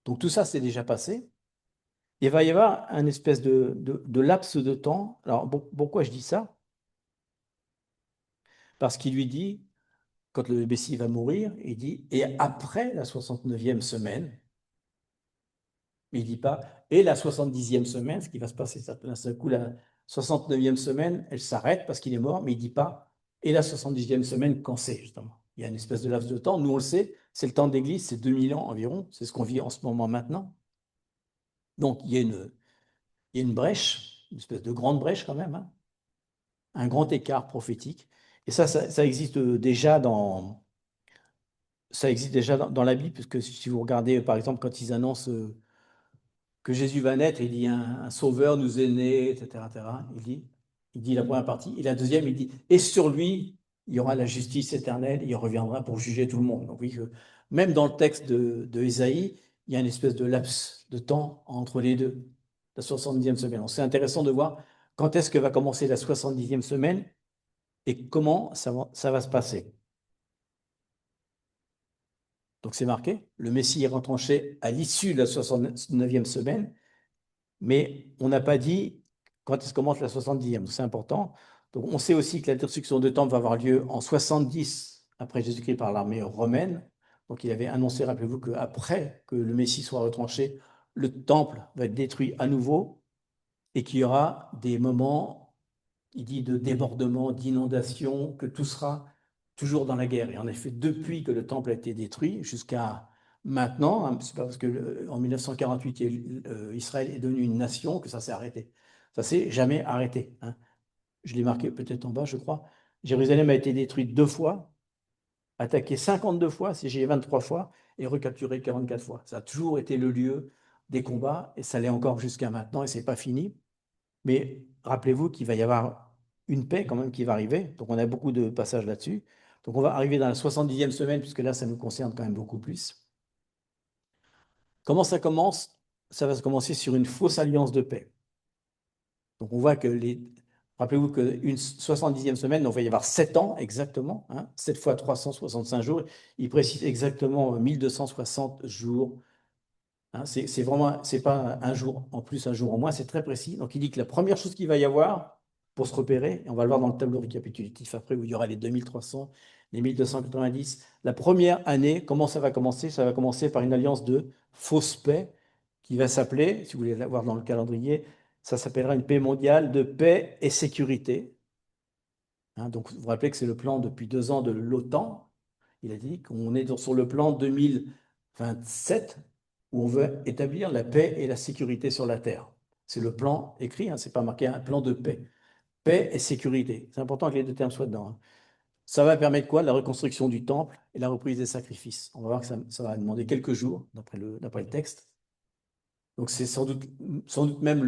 Donc tout ça, c'est déjà passé. Il va y avoir un espèce de laps de temps. Alors pourquoi je dis ça? Parce qu'il lui dit, quand le Messie va mourir, il dit, et après la 69e semaine, mais il ne dit pas, et la 70e semaine, ce qui va se passer, d'un seul coup, la 69e semaine, elle s'arrête parce qu'il est mort, mais il ne dit pas, et la 70e semaine, quand c'est, justement. Il y a une espèce de laps de temps, nous on le sait, c'est le temps d'Église, c'est 2000 ans environ, c'est ce qu'on vit en ce moment maintenant. Donc il y a une brèche, une espèce de grande brèche quand même, hein, un grand écart prophétique. Et ça existe déjà dans la Bible, puisque si vous regardez, par exemple, quand ils annoncent que Jésus va naître, il dit un sauveur nous est né, etc., etc. Il dit la première partie. Et la deuxième, il dit, et sur lui, il y aura la justice éternelle, il reviendra pour juger tout le monde. Donc oui, même dans le texte de Ésaïe, il y a une espèce de laps de temps entre les deux, la 70e semaine. C'est intéressant de voir quand est-ce que va commencer la 70e semaine et comment ça va se passer. Donc c'est marqué, le Messie est retranché à l'issue de la 69e semaine, mais on n'a pas dit quand est-ce commence la 70e. C'est important. Donc, on sait aussi que la destruction de temple va avoir lieu en 70 après Jésus-Christ par l'armée romaine. Donc, il avait annoncé, rappelez-vous, qu'après que le Messie soit retranché, le temple va être détruit à nouveau et qu'il y aura des moments, il dit, de débordement, d'inondation, que tout sera toujours dans la guerre. Et en effet, depuis que le temple a été détruit jusqu'à maintenant, hein, c'est pas parce que en 1948 Israël est devenu une nation que ça s'est arrêté. Ça s'est jamais arrêté, hein. Je l'ai marqué peut-être en bas, je crois. Jérusalem a été détruite 2 fois, attaquée 52 fois, siégée 23 fois et recapturée 44 fois. Ça a toujours été le lieu des combats et ça l'est encore jusqu'à maintenant et c'est pas fini. Mais rappelez-vous qu'il va y avoir une paix quand même qui va arriver. Donc on a beaucoup de passages là-dessus. Donc on va arriver dans la 70e semaine, puisque là, ça nous concerne quand même beaucoup plus. Comment ça commence? Ça va se commencer sur une fausse alliance de paix. Donc on voit que Rappelez-vous qu'une 70e semaine, donc il va y avoir 7 ans exactement, 7 fois 365 jours. Il précise exactement 1260 jours. C'est vraiment, c'est pas un jour en plus, un jour en moins, c'est très précis. Donc il dit que la première chose qu'il va y avoir pour se repérer, et on va le voir dans le tableau récapitulatif après où il y aura les 2300, les 1290. La première année, comment ça va commencer? Ça va commencer par une alliance de fausse paix qui va s'appeler, si vous voulez la voir dans le calendrier, ça s'appellera une paix mondiale de paix et sécurité. Donc vous vous rappelez que c'est le plan depuis 2 ans de l'OTAN. Il a dit qu'on est sur le plan 2027 où on veut établir la paix et la sécurité sur la Terre. C'est le plan écrit, c'est pas marqué un plan de paix. Paix et sécurité. C'est important que les deux termes soient dedans. Ça va permettre quoi? La reconstruction du temple et la reprise des sacrifices. On va voir que ça va demander quelques jours, d'après le texte. Donc c'est sans doute même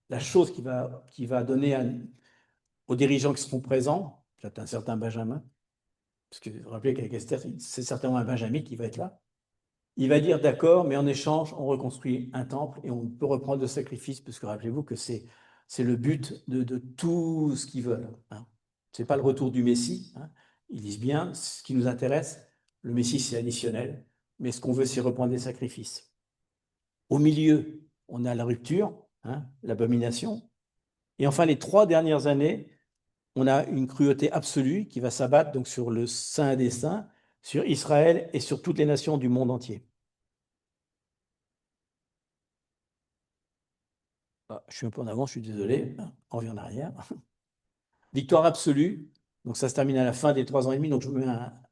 la chose qui va donner aux dirigeants qui seront présents, peut-être un certain Benjamin, parce que vous vous rappelez qu'avec Esther, c'est certainement un Benjamin qui va être là. Il va dire d'accord, mais en échange, on reconstruit un temple et on peut reprendre le sacrifice, parce que rappelez-vous que c'est le but de tout ce qu'ils veulent. Ce n'est pas le retour du Messie. Ils disent bien, ce qui nous intéresse, le Messie, c'est additionnel, mais ce qu'on veut, c'est reprendre des sacrifices. Au milieu, on a la rupture, l'abomination. Et enfin, les 3 dernières années, on a une cruauté absolue qui va s'abattre donc sur le Saint des Saints, sur Israël et sur toutes les nations du monde entier. Je suis un peu en avant, je suis désolé. On revient en arrière. Victoire absolue. Donc ça se termine à la fin des 3 ans et demi. Donc je vous mets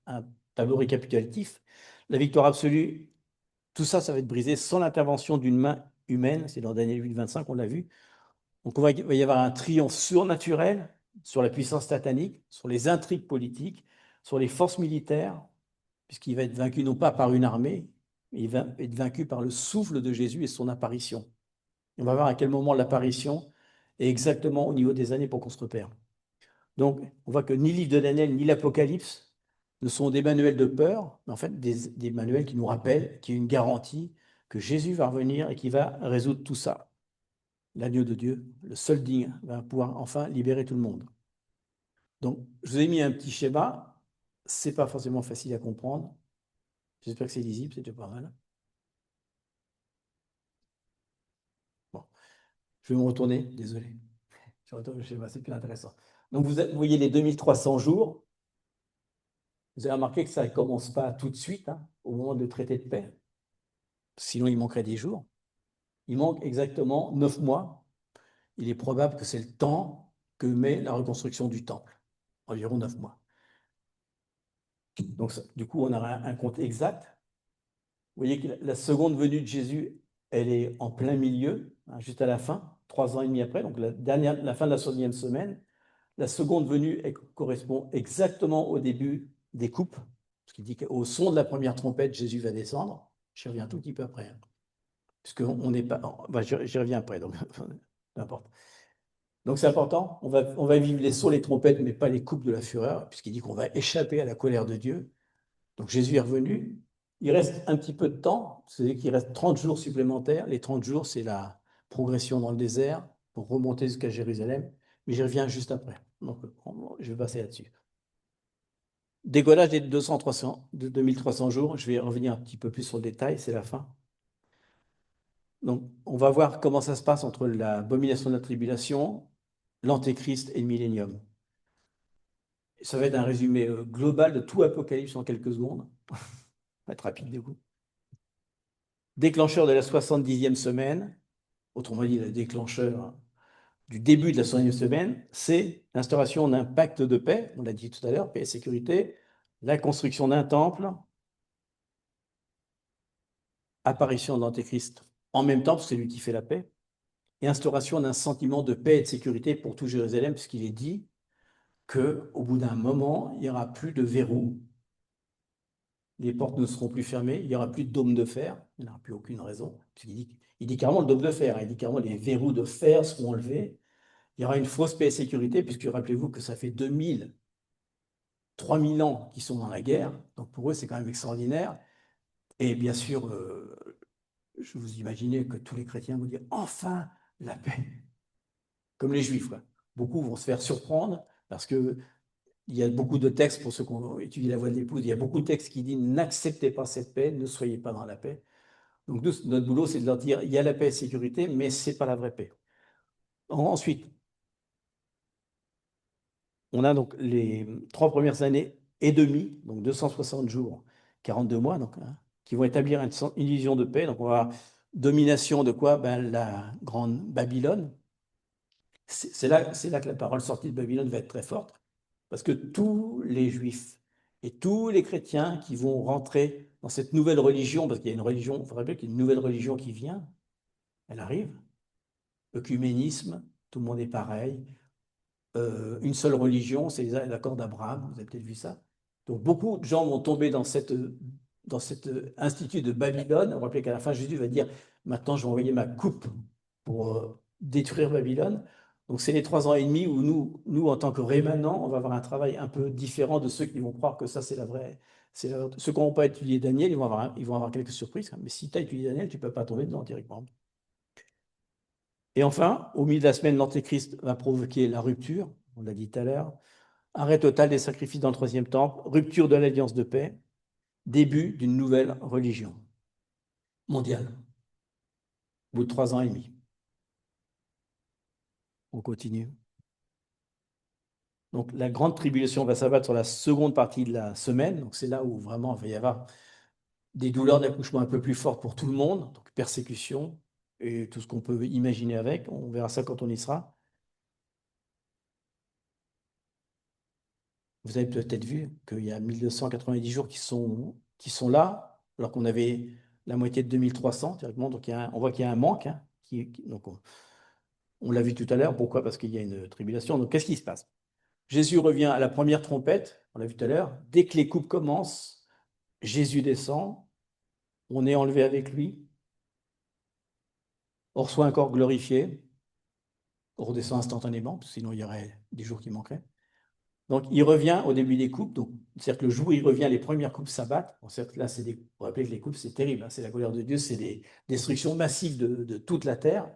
un tableau récapitulatif. La victoire absolue, tout ça, ça va être brisé sans l'intervention d'une main humaine. C'est dans Daniel 8, 25, on l'a vu. Donc il va y avoir un triomphe surnaturel sur la puissance satanique, sur les intrigues politiques, sur les forces militaires, puisqu'il va être vaincu non pas par une armée, mais il va être vaincu par le souffle de Jésus et son apparition. On va voir à quel moment l'apparition est exactement au niveau des années pour qu'on se repère. Donc, on voit que ni le livre de Daniel ni l'Apocalypse ne sont des manuels de peur, mais en fait des manuels qui nous rappellent qu'il y a une garantie que Jésus va revenir et qu'il va résoudre tout ça. L'agneau de Dieu, le seul digne, va pouvoir enfin libérer tout le monde. Donc, je vous ai mis un petit schéma. Ce n'est pas forcément facile à comprendre. J'espère que c'est lisible, c'est déjà pas mal. Bon, je vais me retourner, désolé. Je retourne le schéma, c'est plus intéressant. Donc, vous voyez les 2300 jours. Vous avez remarqué que ça ne commence pas tout de suite, au moment du traité de paix. Sinon, il manquerait des jours. Il manque exactement 9 mois. Il est probable que c'est le temps que met la reconstruction du temple. Environ 9 mois. Donc, du coup, on aura un compte exact. Vous voyez que la seconde venue de Jésus, elle est en plein milieu, juste à la fin, 3 ans et demi après, donc la fin de la 100e semaine. La seconde venue correspond exactement au début des coupes, parce qu'il dit qu'au son de la première trompette, Jésus va descendre. J'y reviens un tout petit peu après, puisqu'on n'est pas. J'y reviens après, donc peu importe. Donc c'est important, on va vivre les sons, les trompettes, mais pas les coupes de la fureur, puisqu'il dit qu'on va échapper à la colère de Dieu. Donc Jésus est revenu. Il reste un petit peu de temps, c'est-à-dire qu'il reste 30 jours supplémentaires. Les 30 jours, c'est la progression dans le désert pour remonter jusqu'à Jérusalem. Mais j'y reviens juste après. Donc je vais passer là-dessus. Décollage des 2300 jours, je vais revenir un petit peu plus sur le détail, c'est la fin. Donc on va voir comment ça se passe entre l'abomination de la tribulation, l'antéchrist et le millénium. Ça va être un résumé global de tout Apocalypse en quelques secondes. Ça va être rapide du coup. Déclencheur de la 70e semaine, autrement dit le déclencheur du début de la 70e semaine, c'est l'instauration d'un pacte de paix, on l'a dit tout à l'heure, paix et sécurité, la construction d'un temple, apparition de l'Antéchrist en même temps, parce que c'est lui qui fait la paix, et instauration d'un sentiment de paix et de sécurité pour tout Jérusalem, puisqu'il est dit qu'au bout d'un moment, il n'y aura plus de verrou, les portes ne seront plus fermées, il n'y aura plus de dôme de fer, il n'y aura plus aucune raison. Il dit carrément le dôme de fer, hein, il dit carrément les verrous de fer seront enlevés, il y aura une fausse paix et sécurité, puisque rappelez-vous que ça fait 2000, 3000 ans qu'ils sont dans la guerre, donc pour eux c'est quand même extraordinaire. Et bien sûr, je vous imaginez que tous les chrétiens vont dire enfin la paix, comme les juifs, quoi. Beaucoup vont se faire surprendre parce que il y a beaucoup de textes, pour ceux qui ont étudié la voie de l'épouse, il y a beaucoup de textes qui disent n'acceptez pas cette paix, ne soyez pas dans la paix. Donc nous, notre boulot, c'est de leur dire il y a la paix et la sécurité, mais ce n'est pas la vraie paix. Ensuite, on a donc les 3 premières années et demie, donc 260 jours, 42 mois, donc, hein, qui vont établir une vision de paix. Donc on va avoir domination de quoi? Ben, la grande Babylone. C'est là que la parole sortie de Babylone va être très forte. Parce que tous les juifs et tous les chrétiens qui vont rentrer dans cette nouvelle religion, parce qu'il y a une religion, il faut rappeler qu'il y a une nouvelle religion qui vient, elle arrive, œcuménisme, tout le monde est pareil, une seule religion, c'est l'accord d'Abraham, vous avez peut-être vu ça. Donc beaucoup de gens vont tomber dans cet institut de Babylone. On va rappeler qu'à la fin, Jésus va dire, maintenant je vais envoyer ma coupe pour détruire Babylone. Donc c'est les 3 ans et demi où nous en tant que rémanents, on va avoir un travail un peu différent de ceux qui vont croire que ça c'est la vraie. Ceux qui n'ont pas étudié Daniel, ils vont avoir quelques surprises. Mais si tu as étudié Daniel, tu ne peux pas tomber dedans directement. Et enfin, au milieu de la semaine, l'Antéchrist va provoquer la rupture, on l'a dit tout à l'heure, arrêt total des sacrifices dans le troisième temple, rupture de l'alliance de paix, début d'une nouvelle religion mondiale, au bout de 3 ans et demi. On continue. Donc la grande tribulation va s'abattre sur la seconde partie de la semaine, donc c'est là où vraiment il va y avoir des douleurs d'accouchement un peu plus fortes pour tout le monde, donc persécution et tout ce qu'on peut imaginer avec, on verra ça quand on y sera. Vous avez peut-être vu qu'il y a 1290 jours qui sont là, alors qu'on avait la moitié de 2300 théoriquement. Donc on voit qu'il y a un manque. Hein, donc on l'a vu tout à l'heure. Pourquoi? Parce qu'il y a une tribulation. Donc qu'est-ce qui se passe? Jésus revient à la première trompette, on l'a vu tout à l'heure. Dès que les coupes commencent, Jésus descend, on est enlevé avec lui, on reçoit un corps glorifié, on redescend instantanément, sinon il y aurait des jours qui manqueraient. Donc, il revient au début des coupes. Donc, c'est-à-dire que le jour où il revient, les premières coupes s'abattent. Bon, certes, là, vous rappelez que les coupes, c'est terrible. Hein, c'est la colère de Dieu, c'est des destructions massives de toute la terre,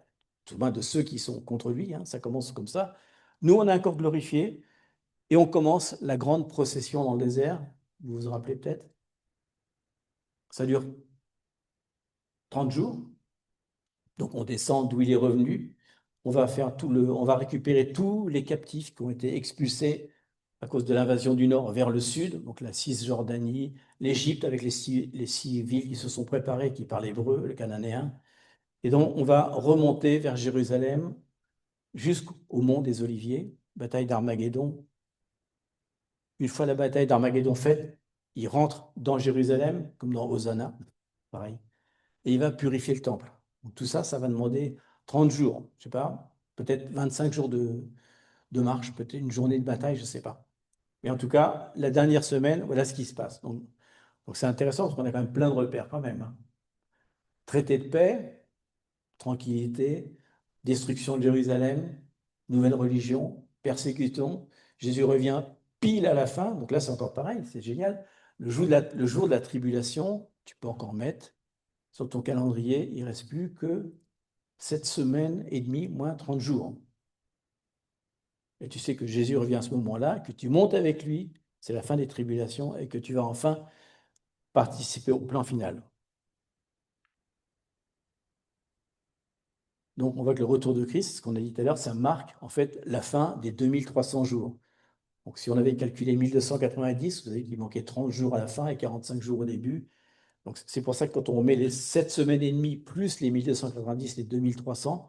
tout moins de ceux qui sont contre lui. Hein, ça commence comme ça. Nous, on a un corps glorifié et on commence la grande procession dans le désert. Vous vous en rappelez peut-être? Ça dure 30 jours. Donc, on descend d'où il est revenu. On va récupérer tous les captifs qui ont été expulsés à cause de l'invasion du Nord vers le Sud, donc la Cisjordanie, l'Égypte avec les six villes qui se sont préparées, qui parlent hébreu, le cananéen. Et donc, on va remonter vers Jérusalem jusqu'au mont des Oliviers, bataille d'Armageddon. Une fois la bataille d'Armageddon faite, il rentre dans Jérusalem, comme dans Hosanna, pareil, et il va purifier le temple. Donc, tout ça, ça va demander 30 jours, je ne sais pas, peut-être 25 jours de marche, peut-être une journée de bataille, je ne sais pas. Mais en tout cas, la dernière semaine, voilà ce qui se passe. Donc c'est intéressant parce qu'on a quand même plein de repères quand même. Hein. Traité de paix, tranquillité, destruction de Jérusalem, nouvelle religion, persécution. Jésus revient pile à la fin. Donc là, c'est encore pareil, c'est génial. Le jour de la tribulation, tu peux encore mettre sur ton calendrier, il ne reste plus que 7 semaines et demie, moins 30 jours. Et tu sais que Jésus revient à ce moment-là, que tu montes avec lui, c'est la fin des tribulations, et que tu vas enfin participer au plan final. Donc on voit que le retour de Christ, ce qu'on a dit tout à l'heure, ça marque en fait la fin des 2300 jours. Donc si on avait calculé 1290, vous savez qu'il manquait 30 jours à la fin et 45 jours au début. Donc c'est pour ça que quand on met les 7 semaines et demie plus les 1290, les 2300,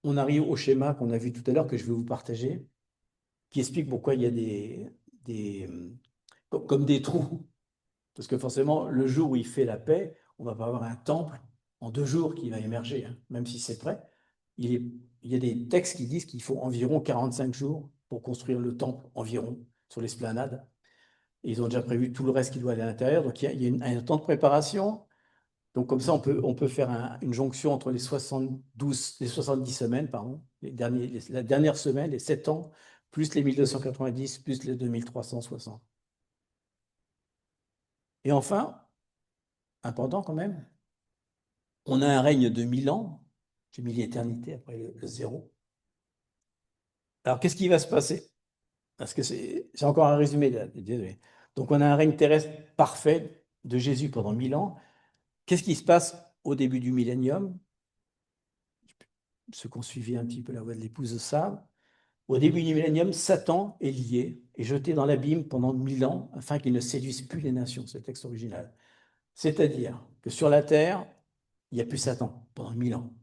on arrive au schéma qu'on a vu tout à l'heure, que je vais vous partager, qui explique pourquoi il y a comme des trous. Parce que forcément, le jour où il fait la paix, on ne va pas avoir un temple en 2 jours qui va émerger, hein, même si c'est prêt. Il y a des textes qui disent qu'il faut environ 45 jours pour construire le temple environ sur l'esplanade. Et ils ont déjà prévu tout le reste qui doit aller à l'intérieur. Donc il y a un temps de préparation. Donc comme ça, on peut faire une jonction entre les 70 semaines, pardon, la dernière semaine, les 7 ans, plus les 1290, plus les 2360. Et enfin, important quand même, on a un règne de 1000 ans, j'ai mis l'éternité après le zéro. Alors qu'est-ce qui va se passer? Parce que c'est encore un résumé, désolé. Donc on a un règne terrestre parfait de Jésus pendant 1000 ans. Qu'est-ce qui se passe au début du millénium? Ceux qui ont suivi un petit peu la voie de l'épouse de savent. Au début du millénium, Satan est lié et jeté dans l'abîme pendant 1000 ans afin qu'il ne séduise plus les nations. C'est le texte original. C'est-à-dire que sur la terre, il n'y a plus Satan pendant 1000 ans.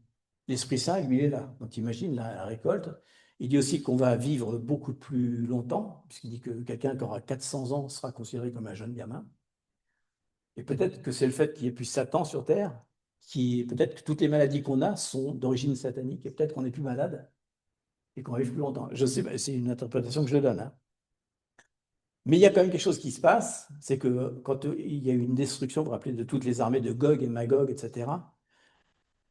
L'Esprit Saint, lui, il est là. Donc imagine la récolte. Il dit aussi qu'on va vivre beaucoup plus longtemps, puisqu'il dit que quelqu'un qui aura 400 ans sera considéré comme un jeune gamin. Et peut-être que c'est le fait qu'il n'y ait plus Satan sur Terre, peut-être que toutes les maladies qu'on a sont d'origine satanique, et peut-être qu'on n'est plus malade et qu'on va vivre plus longtemps. Je sais, c'est une interprétation que je donne, hein. Mais il y a quand même quelque chose qui se passe, c'est que quand il y a eu une destruction, vous vous rappelez, de toutes les armées de Gog et Magog, etc.,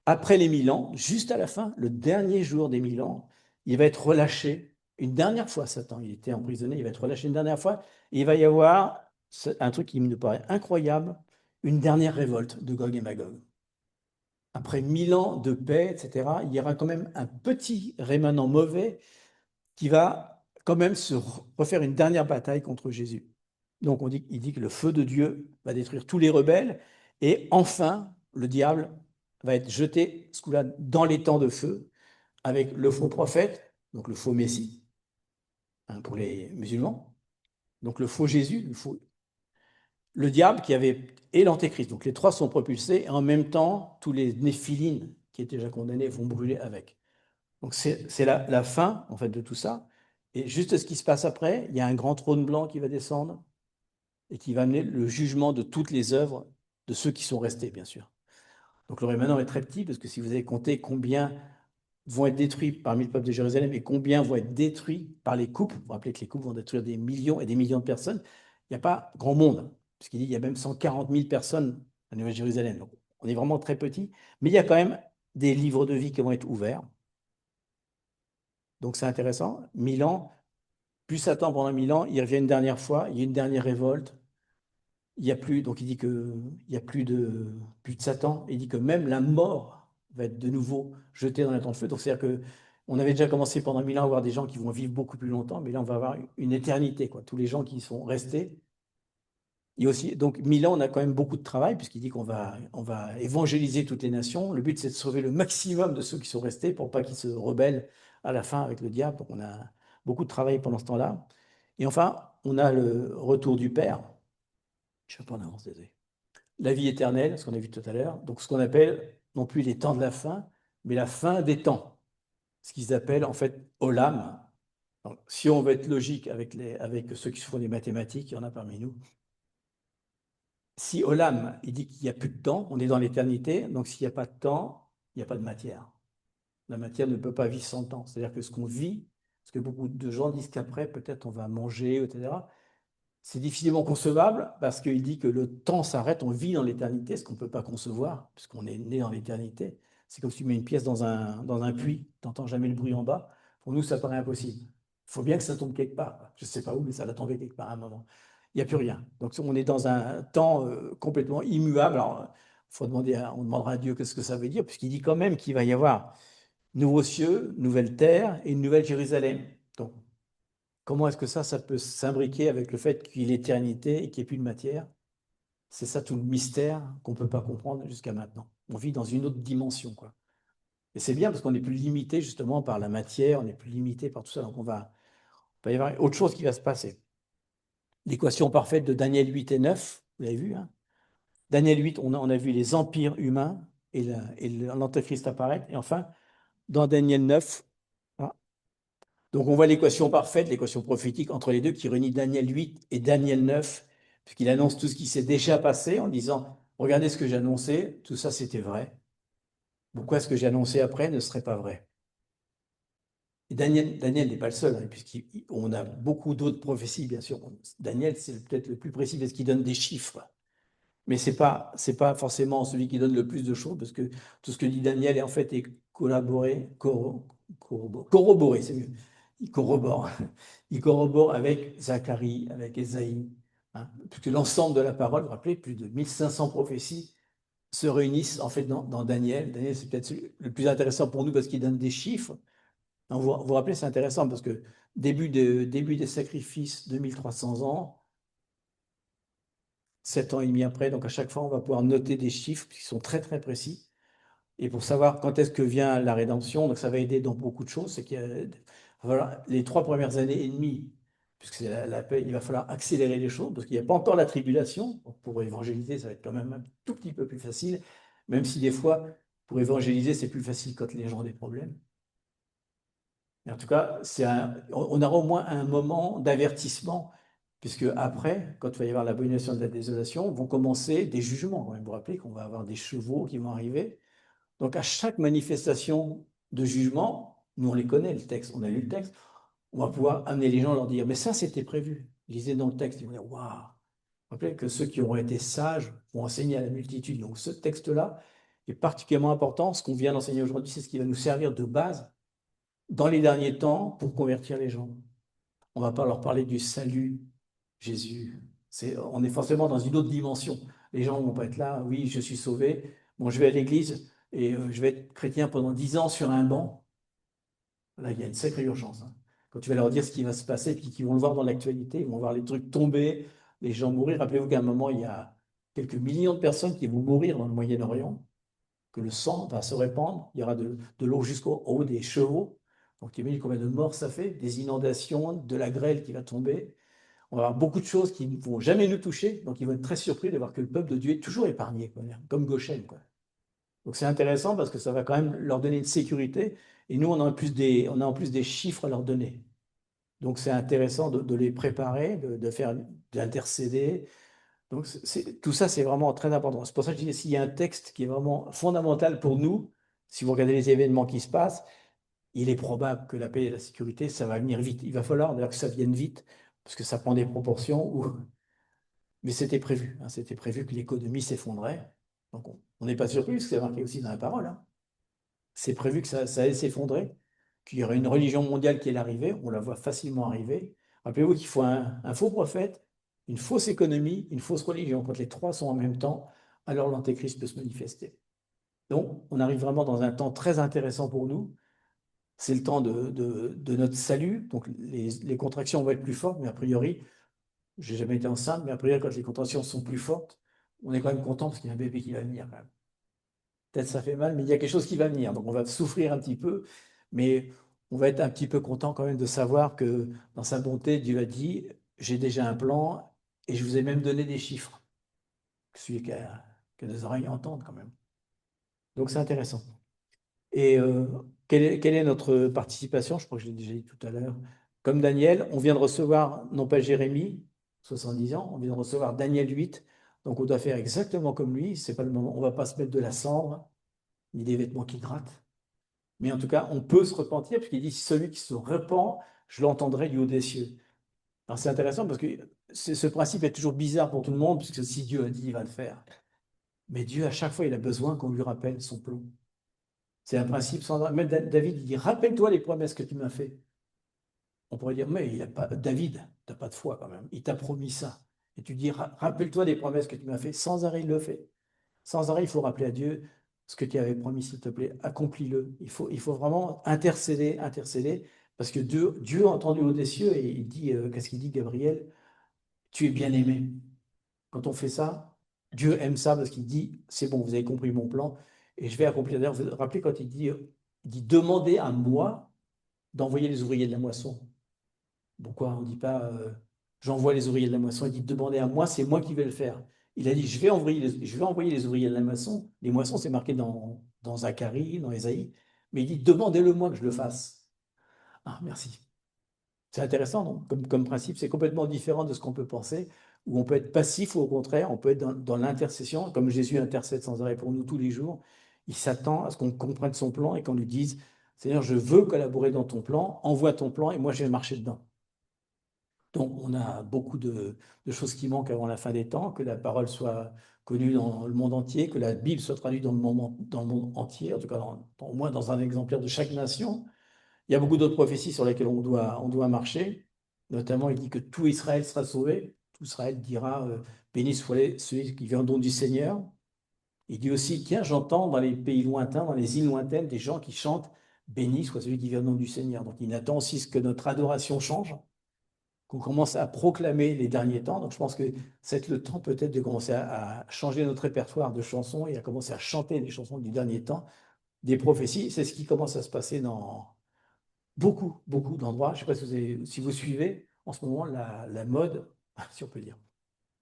après les 1000 ans, juste à la fin, le dernier jour des 1000 ans, il va être relâché une dernière fois, Satan. Il était emprisonné, il va être relâché une dernière fois. Et il va y avoir un truc qui me paraît incroyable, une dernière révolte de Gog et Magog. Après 1000 ans de paix, etc., il y aura quand même un petit rémanent mauvais qui va quand même se refaire une dernière bataille contre Jésus. Donc il dit que le feu de Dieu va détruire tous les rebelles et enfin le diable va être jeté dans les temps de feu avec le faux prophète, donc le faux Messie, hein, pour les musulmans, donc le faux Jésus, le diable et l'antéchrist. Donc les trois sont propulsés et en même temps tous les néphilines qui étaient déjà condamnés vont brûler avec. Donc c'est la fin en fait de tout ça. Et juste ce qui se passe après, il y a un grand trône blanc qui va descendre et qui va amener le jugement de toutes les œuvres de ceux qui sont restés, bien sûr. Donc le rémanent est très petit, parce que si vous avez compté combien vont être détruits parmi le peuple de Jérusalem et combien vont être détruits par les coupes, vous vous rappelez que les coupes vont détruire des millions et des millions de personnes, il n'y a pas grand monde, puisqu'il dit qu'il y a même 140 000 personnes à Nouvelle-Jérusalem. Donc on est vraiment très petit, mais il y a quand même des livres de vie qui vont être ouverts. Donc c'est intéressant. 1000 ans, plus Satan pendant 1000 ans, il revient une dernière fois, il y a une dernière révolte, il n'y a plus, donc il dit qu'il n'y a plus de Satan. Il dit que même la mort va être de nouveau jetée dans la temps de feu. Donc c'est-à-dire qu'on avait déjà commencé pendant 1000 ans à voir des gens qui vont vivre beaucoup plus longtemps, mais là on va avoir une éternité, quoi. Tous les gens qui sont restés. Et aussi, donc 1000 ans, on a quand même beaucoup de travail, puisqu'il dit on va évangéliser toutes les nations. Le but, c'est de sauver le maximum de ceux qui sont restés pour pas qu'ils se rebellent à la fin avec le diable. Donc on a beaucoup de travail pendant ce temps-là. Et enfin, on a le retour du Père. Je ne suis pas en avance, désolé. La vie éternelle, ce qu'on a vu tout à l'heure, donc ce qu'on appelle non plus les temps de la fin, mais la fin des temps, ce qu'ils appellent en fait Olam. Donc, si on veut être logique avec ceux qui font des mathématiques, il y en a parmi nous. Si Olam, il dit qu'il n'y a plus de temps, on est dans l'éternité, donc s'il n'y a pas de temps, il n'y a pas de matière. La matière ne peut pas vivre sans temps. C'est-à-dire que ce qu'on vit, ce que beaucoup de gens disent qu'après, peut-être on va manger, etc., c'est difficilement concevable parce qu'il dit que le temps s'arrête, on vit dans l'éternité, ce qu'on ne peut pas concevoir, puisqu'on est né dans l'éternité. C'est comme si tu mets une pièce dans un puits, tu n'entends jamais le bruit en bas. Pour nous, ça paraît impossible. Il faut bien que ça tombe quelque part. Je ne sais pas où, mais ça va tomber quelque part à un moment. Il n'y a plus rien. Donc on est dans un temps complètement immuable. Alors, on demandera à Dieu qu'est-ce que ça veut dire, puisqu'il dit quand même qu'il va y avoir nouveaux cieux, nouvelle terre et une nouvelle Jérusalem. Donc, comment est-ce que ça peut s'imbriquer avec le fait qu'il y ait l'éternité et qu'il n'y ait plus de matière? C'est ça tout le mystère qu'on ne peut pas comprendre jusqu'à maintenant. On vit dans une autre dimension, quoi. Et c'est bien parce qu'on n'est plus limité justement par la matière, on n'est plus limité par tout ça. Donc il va y avoir autre chose qui va se passer. L'équation parfaite de Daniel 8 et 9, vous l'avez vu, hein? Daniel 8, on a vu les empires humains et l'antéchrist apparaître. Et enfin, dans Daniel 9, donc on voit l'équation parfaite, l'équation prophétique entre les deux qui réunit Daniel 8 et Daniel 9, puisqu'il annonce tout ce qui s'est déjà passé en disant, regardez ce que j'ai annoncé, tout ça c'était vrai. Pourquoi ce que j'ai annoncé après ne serait pas vrai? Et Daniel n'est pas le seul, hein, puisqu'on a beaucoup d'autres prophéties, bien sûr. Daniel, c'est peut-être le plus précis parce qu'il donne des chiffres. Mais c'est pas forcément celui qui donne le plus de choses, parce que tout ce que dit Daniel est en fait est corroboré, c'est mieux. Il corrobore. Il corrobore avec Zacharie, avec Ésaïe, hein, puisque l'ensemble de la parole, vous vous rappelez, plus de 1500 prophéties se réunissent en fait dans Daniel. Daniel, c'est peut-être le plus intéressant pour nous parce qu'il donne des chiffres. Vous rappelez, c'est intéressant parce que début des sacrifices, 2300 ans, 7 ans et demi après, donc à chaque fois, on va pouvoir noter des chiffres qui sont très très précis. Et pour savoir quand est-ce que vient la rédemption, donc ça va aider dans beaucoup de choses, c'est que voilà, les 3 premières années et demie, puisque c'est la paix, il va falloir accélérer les choses, parce qu'il n'y a pas encore la tribulation. Donc pour évangéliser, ça va être quand même un tout petit peu plus facile, même si des fois, pour évangéliser, c'est plus facile quand les gens ont des problèmes. Mais en tout cas, on aura au moins un moment d'avertissement, puisque après, quand il va y avoir l'abomination de la désolation, vont commencer des jugements. Vous vous rappelez qu'on va avoir des chevaux qui vont arriver. Donc à chaque manifestation de jugement, nous on les connaît, le texte, on a lu le texte, on va pouvoir amener les gens à leur dire, mais ça c'était prévu. Lisez dans le texte, ils vont dire, waouh. Rappelez que ceux qui auront été sages vont enseigner à la multitude. Donc ce texte-là est particulièrement important. Ce qu'on vient d'enseigner aujourd'hui, c'est ce qui va nous servir de base dans les derniers temps pour convertir les gens. On ne va pas leur parler du salut, Jésus. On est forcément dans une autre dimension. Les gens ne vont pas être là, oui, je suis sauvé, bon, je vais à l'église et je vais être chrétien pendant 10 ans sur un banc. Là, il y a une sacrée urgence, hein. Quand tu vas leur dire ce qui va se passer, puis qu'ils vont le voir dans l'actualité, ils vont voir les trucs tomber, les gens mourir. Rappelez-vous qu'à un moment, il y a quelques millions de personnes qui vont mourir dans le Moyen-Orient, que le sang va se répandre, il y aura de l'eau jusqu'au haut des chevaux. Donc, tu imagines combien de morts ça fait, des inondations, de la grêle qui va tomber. On va avoir beaucoup de choses qui ne vont jamais nous toucher, donc ils vont être très surpris de voir que le peuple de Dieu est toujours épargné, quoi, comme Goshen, quoi. Donc c'est intéressant parce que ça va quand même leur donner une sécurité, et nous, on a en plus des chiffres à leur donner. Donc c'est intéressant de les préparer, de faire, d'intercéder. Donc tout ça, c'est vraiment très important. C'est pour ça que je dis, s'il y a un texte qui est vraiment fondamental pour nous, si vous regardez les événements qui se passent, il est probable que la paix et la sécurité, ça va venir vite. Il va falloir d'ailleurs que ça vienne vite, parce que ça prend des proportions où... Mais c'était prévu, hein, c'était prévu que l'économie s'effondrait. Donc on n'est pas surpris, parce que c'est marqué aussi dans la parole, hein. C'est prévu que ça allait s'effondrer, qu'il y aurait une religion mondiale qui allait arriver, on la voit facilement arriver. Rappelez-vous qu'il faut un faux prophète, une fausse économie, une fausse religion. Quand les trois sont en même temps, alors l'antéchrist peut se manifester. Donc on arrive vraiment dans un temps très intéressant pour nous. C'est le temps de notre salut. Donc les contractions vont être plus fortes, mais a priori, j'ai jamais été enceinte, mais a priori, quand les contractions sont plus fortes, on est quand même content parce qu'il y a un bébé qui va venir quand même. Peut-être ça fait mal, mais il y a quelque chose qui va venir. Donc on va souffrir un petit peu, mais on va être un petit peu content quand même de savoir que dans sa bonté, Dieu a dit, j'ai déjà un plan et je vous ai même donné des chiffres. Celui qui a des oreilles entendre quand même. Donc c'est intéressant. Et quelle est notre participation? Je crois que je l'ai déjà dit tout à l'heure. Comme Daniel, on vient de recevoir, non pas Jérémie, 70 ans, on vient de recevoir Daniel 8. Donc on doit faire exactement comme lui. C'est pas le moment. On ne va pas se mettre de la cendre, ni des vêtements qui grattent. Mais en tout cas, on peut se repentir, puisqu'il dit, celui qui se repent, je l'entendrai du haut des cieux. Alors c'est intéressant parce que ce principe est toujours bizarre pour tout le monde, puisque si Dieu a dit, il va le faire. Mais Dieu, à chaque fois, il a besoin qu'on lui rappelle son plan. C'est un principe sans... Même David, il dit, rappelle-toi les promesses que tu m'as fait. On pourrait dire, mais il a pas... David, tu n'as pas de foi quand même. Il t'a promis ça. Et tu dis, rappelle-toi des promesses que tu m'as fait. Sans arrêt, il le fait. Sans arrêt, il faut rappeler à Dieu ce que tu avais promis, s'il te plaît. Accomplis-le. Il faut vraiment intercéder, intercéder. Parce que Dieu a entendu au des cieux et il dit, qu'est-ce qu'il dit, Gabriel? Tu es bien aimé. Quand on fait ça, Dieu aime ça parce qu'il dit, c'est bon, vous avez compris mon plan et je vais accomplir. D'ailleurs, vous vous rappelez quand il dit, demandez à moi d'envoyer les ouvriers de la moisson. Pourquoi on ne dit pas, j'envoie les ouvriers de la moisson? Il dit, demandez à moi, c'est moi qui vais le faire. Il a dit, je vais envoyer les ouvriers de la moisson. Les moissons, c'est marqué dans Zacharie, dans Ésaïe. Mais il dit, demandez-le moi que je le fasse. Ah, merci. C'est intéressant, non? Comme principe, c'est complètement différent de ce qu'on peut penser, où on peut être passif ou au contraire, on peut être dans l'intercession, comme Jésus intercède sans arrêt pour nous tous les jours. Il s'attend à ce qu'on comprenne son plan et qu'on lui dise, Seigneur, je veux collaborer dans ton plan, envoie ton plan et moi je vais marcher dedans. Donc, on a beaucoup de choses qui manquent avant la fin des temps, que la parole soit connue dans le monde entier, que la Bible soit traduite dans le monde entier, en tout cas au moins dans un exemplaire de chaque nation. Il y a beaucoup d'autres prophéties sur lesquelles on doit marcher. Notamment, il dit que tout Israël sera sauvé. Tout Israël dira béni soit celui qui vient au nom du Seigneur. Il dit aussi, tiens, j'entends dans les pays lointains, dans les îles lointaines, des gens qui chantent béni soit celui qui vient au nom du Seigneur. Donc, il attend aussi ce que notre adoration change, qu'on commence à proclamer les derniers temps. Donc, je pense que c'est le temps peut-être de commencer à changer notre répertoire de chansons et à commencer à chanter des chansons du dernier temps, des prophéties. C'est ce qui commence à se passer dans beaucoup d'endroits. Je ne sais pas si vous suivez en ce moment la mode, si on peut dire.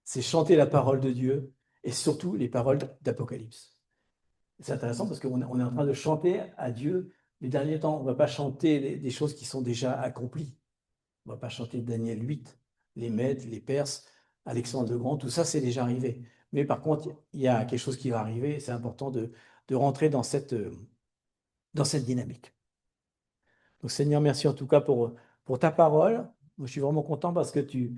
C'est chanter la parole de Dieu et surtout les paroles d'Apocalypse. C'est intéressant parce on est en train de chanter à Dieu les derniers temps. On ne va pas chanter des choses qui sont déjà accomplies. On ne va pas chanter Daniel 8, les Mèdes, les Perses, Alexandre le Grand, tout ça, c'est déjà arrivé. Mais par contre, il y a quelque chose qui va arriver et c'est important de rentrer dans cette dynamique. Donc, Seigneur, merci en tout cas pour ta parole. Moi, je suis vraiment content parce que je ne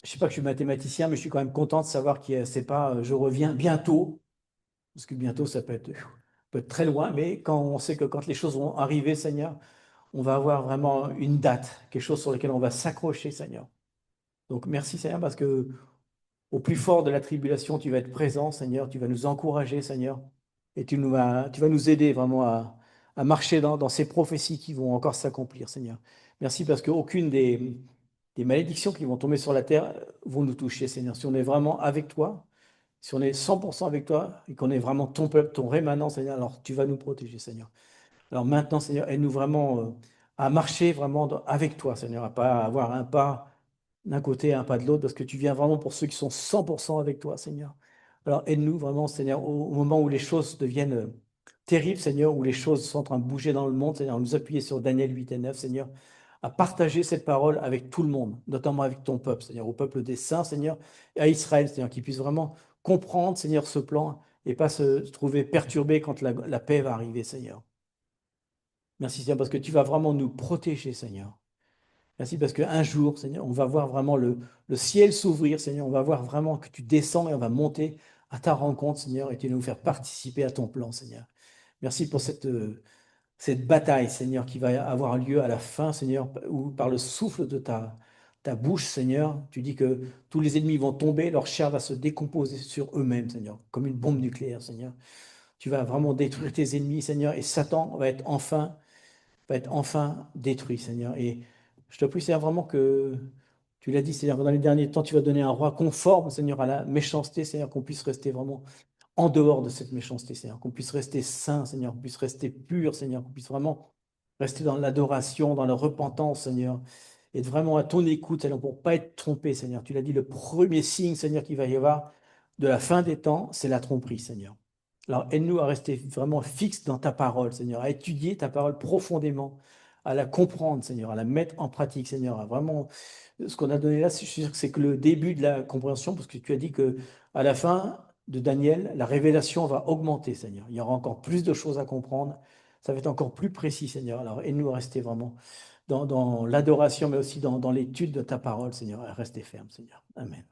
sais pas que je suis mathématicien, mais je suis quand même content de savoir que c'est pas je reviens bientôt, parce que bientôt, ça peut être très loin, mais quand on sait que quand les choses vont arriver, Seigneur, on va avoir vraiment une date, quelque chose sur lequel on va s'accrocher, Seigneur. Donc, merci, Seigneur, parce que au plus fort de la tribulation, tu vas être présent, Seigneur, tu vas nous encourager, Seigneur, et tu vas nous aider vraiment à marcher dans ces prophéties qui vont encore s'accomplir, Seigneur. Merci parce qu'aucune des malédictions qui vont tomber sur la terre vont nous toucher, Seigneur. Si on est vraiment avec toi, si on est 100% avec toi et qu'on est vraiment ton peuple, ton rémanent, Seigneur, alors tu vas nous protéger, Seigneur. Alors maintenant, Seigneur, aide-nous vraiment à marcher vraiment avec toi, Seigneur, à pas avoir un pas d'un côté, un pas de l'autre, parce que tu viens vraiment pour ceux qui sont 100% avec toi, Seigneur. Alors aide-nous vraiment, Seigneur, au moment où les choses deviennent terribles, Seigneur, où les choses sont en train de bouger dans le monde, Seigneur, nous appuyer sur Daniel 8 et 9, Seigneur, à partager cette parole avec tout le monde, notamment avec ton peuple, Seigneur, au peuple des saints, Seigneur, et à Israël, Seigneur, qu'ils puissent vraiment comprendre, Seigneur, ce plan et pas se trouver perturbés quand la paix va arriver, Seigneur. Merci, Seigneur, parce que tu vas vraiment nous protéger, Seigneur. Merci parce qu'un jour, Seigneur, on va voir vraiment le ciel s'ouvrir, Seigneur. On va voir vraiment que tu descends et on va monter à ta rencontre, Seigneur, et tu vas nous faire participer à ton plan, Seigneur. Merci pour cette bataille, Seigneur, qui va avoir lieu à la fin, Seigneur, où par le souffle de ta bouche, Seigneur, tu dis que tous les ennemis vont tomber, leur chair va se décomposer sur eux-mêmes, Seigneur, comme une bombe nucléaire, Seigneur. Tu vas vraiment détruire tes ennemis, Seigneur, et Satan va être enfin détruit, Seigneur. Et je te prie, Seigneur, vraiment que tu l'as dit, Seigneur, que dans les derniers temps, tu vas donner un roi conforme, Seigneur, à la méchanceté, Seigneur, qu'on puisse rester vraiment en dehors de cette méchanceté, Seigneur, qu'on puisse rester saint, Seigneur, qu'on puisse rester pur, Seigneur, qu'on puisse vraiment rester dans l'adoration, dans la repentance, Seigneur, et être vraiment à ton écoute, Seigneur, pour ne pas être trompé, Seigneur. Tu l'as dit, le premier signe, Seigneur, qu'il va y avoir de la fin des temps, c'est la tromperie, Seigneur. Alors, aide-nous à rester vraiment fixe dans ta parole, Seigneur, à étudier ta parole profondément, à la comprendre, Seigneur, à la mettre en pratique, Seigneur, à vraiment ce qu'on a donné là, je suis sûr que c'est que le début de la compréhension, parce que tu as dit que à la fin de Daniel, la révélation va augmenter, Seigneur. Il y aura encore plus de choses à comprendre. Ça va être encore plus précis, Seigneur. Alors, aide-nous à rester vraiment dans l'adoration, mais aussi dans l'étude de ta parole, Seigneur, à rester ferme, Seigneur. Amen.